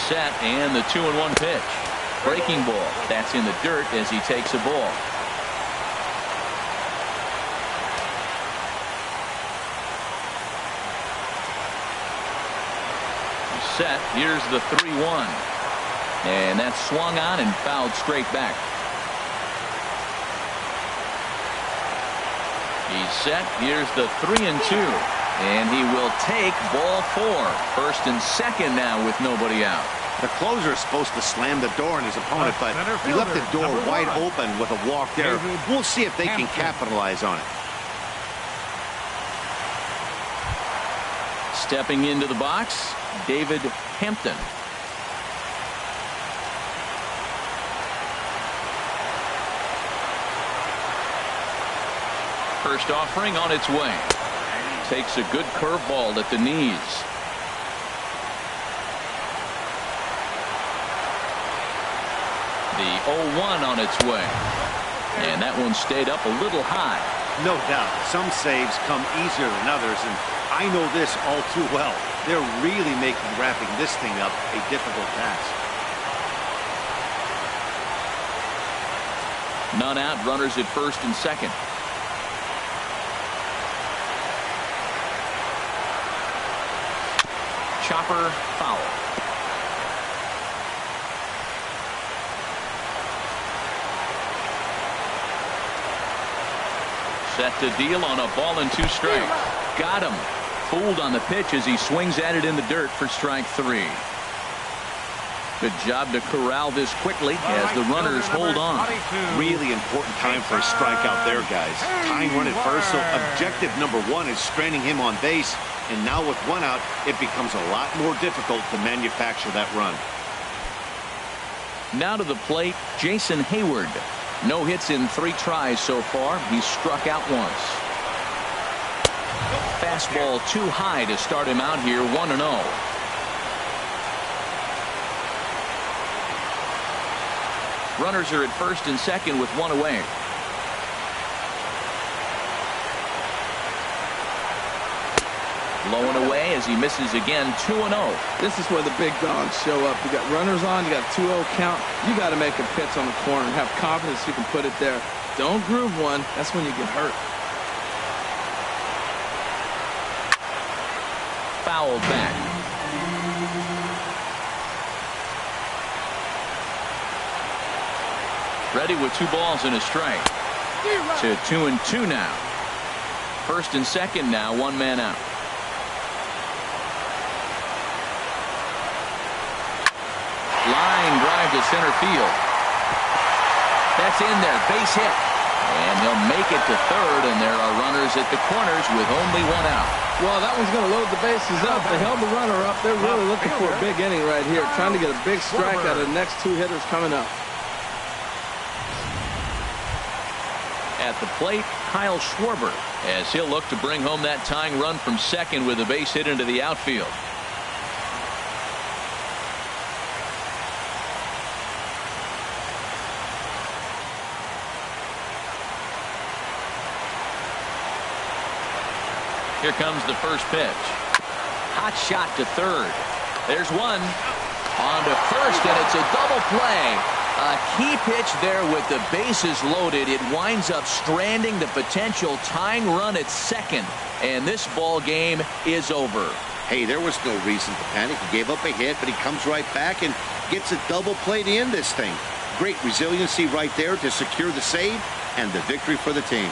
Set, and the 2-1 pitch. Breaking ball. That's in the dirt as he takes a ball. Set. Here's the 3-1. And that's swung on and fouled straight back. He's set. Here's the 3-2. And he will take ball 4. First and second now with nobody out. The closer is supposed to slam the door on his opponent, but he left the door wide open with a walk there. We'll see if they can capitalize on it. Stepping into the box, David Hampton. First offering on its way. Takes a good curveball at the knees. The 0-1 on its way. And that one stayed up a little high. No doubt. Some saves come easier than others, and I know this all too well. They're really making wrapping this thing up a difficult task. None out, runners at first and second. Chopper foul. Set to deal on a ball and 2 strikes. Got him. Fooled on the pitch as he swings at it in the dirt for strike 3. Good job to corral this quickly as the runners hold on. Really important time for a strikeout there, guys. Tying run at first, so objective number 1 is straining him on base. And now with 1 out, it becomes a lot more difficult to manufacture that run. Now to the plate, Jason Hayward. No hits in 3 tries so far. He's struck out once. Fastball too high to start him out here, 1-0. Runners are at first and second with 1 away. Low and away as he misses again, 2-0. This is where the big dogs show up. You got runners on, you got 2-0 count. You got to make a pitch on the corner and have confidence you can put it there. Don't groove one. That's when you get hurt. Fouled back. Ready with 2 balls and a strike. To 2-2 now. First and second now, 1 man out. Line drive to center field. That's in there, base hit. And he'll make it to third, and there are runners at the corners with only 1 out. Well, that one's going to load the bases up. They held the runner up. They're really looking for a big inning right here, trying to get a big strike out of the next 2 hitters coming up. At the plate, Kyle Schwarber, as he'll look to bring home that tying run from second with a base hit into the outfield. Here comes the first pitch. Hot shot to third. There's one. On to first, and it's a double play. A key pitch there with the bases loaded. It winds up stranding the potential tying run at second. And this ball game is over. Hey, there was no reason to panic. He gave up a hit, but he comes right back and gets a double play to end this thing. Great resiliency right there to secure the save and the victory for the team.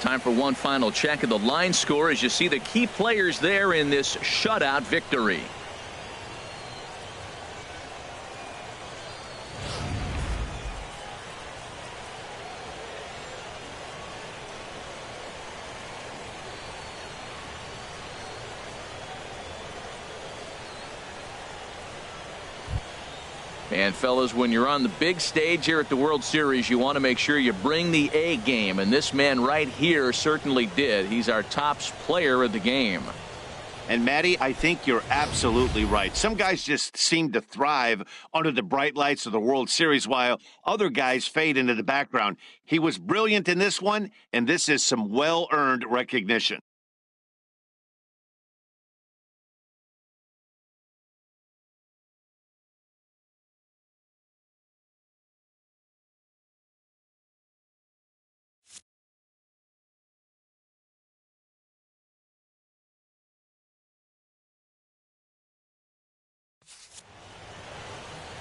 Time for one final check of the line score as you see the key players there in this shutout victory. And fellas, when you're on the big stage here at the World Series, you want to make sure you bring the A game, and this man right here certainly did. He's our top player of the game. And Matty, I think you're absolutely right. Some guys just seem to thrive under the bright lights of the World Series while other guys fade into the background. He was brilliant in this one, and this is some well-earned recognition.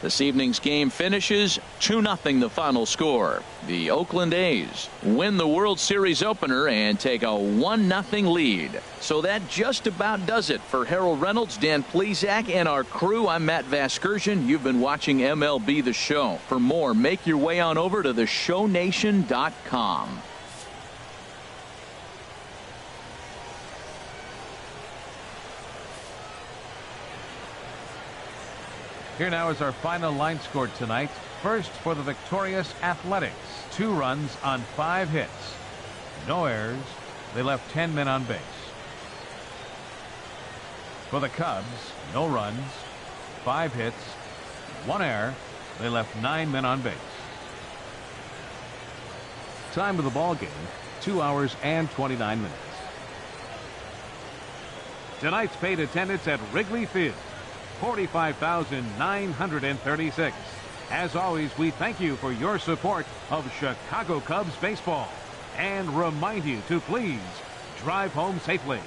This evening's game finishes 2-0 the final score. The Oakland A's win the World Series opener and take a 1-0 lead. So that just about does it for Harold Reynolds, Dan Plesac, and our crew. I'm Matt Vasgersian. You've been watching MLB The Show. For more, make your way on over to theshownation.com. Here now is our final line score tonight. First for the victorious Athletics. 2 runs on 5 hits. No errors. They left 10 men on base. For the Cubs, no runs, 5 hits, 1 error. They left 9 men on base. Time of the ball game, 2 hours and 29 minutes. Tonight's paid attendance at Wrigley Field, 45,936. As always, we thank you for your support of Chicago Cubs baseball and remind you to please drive home safely.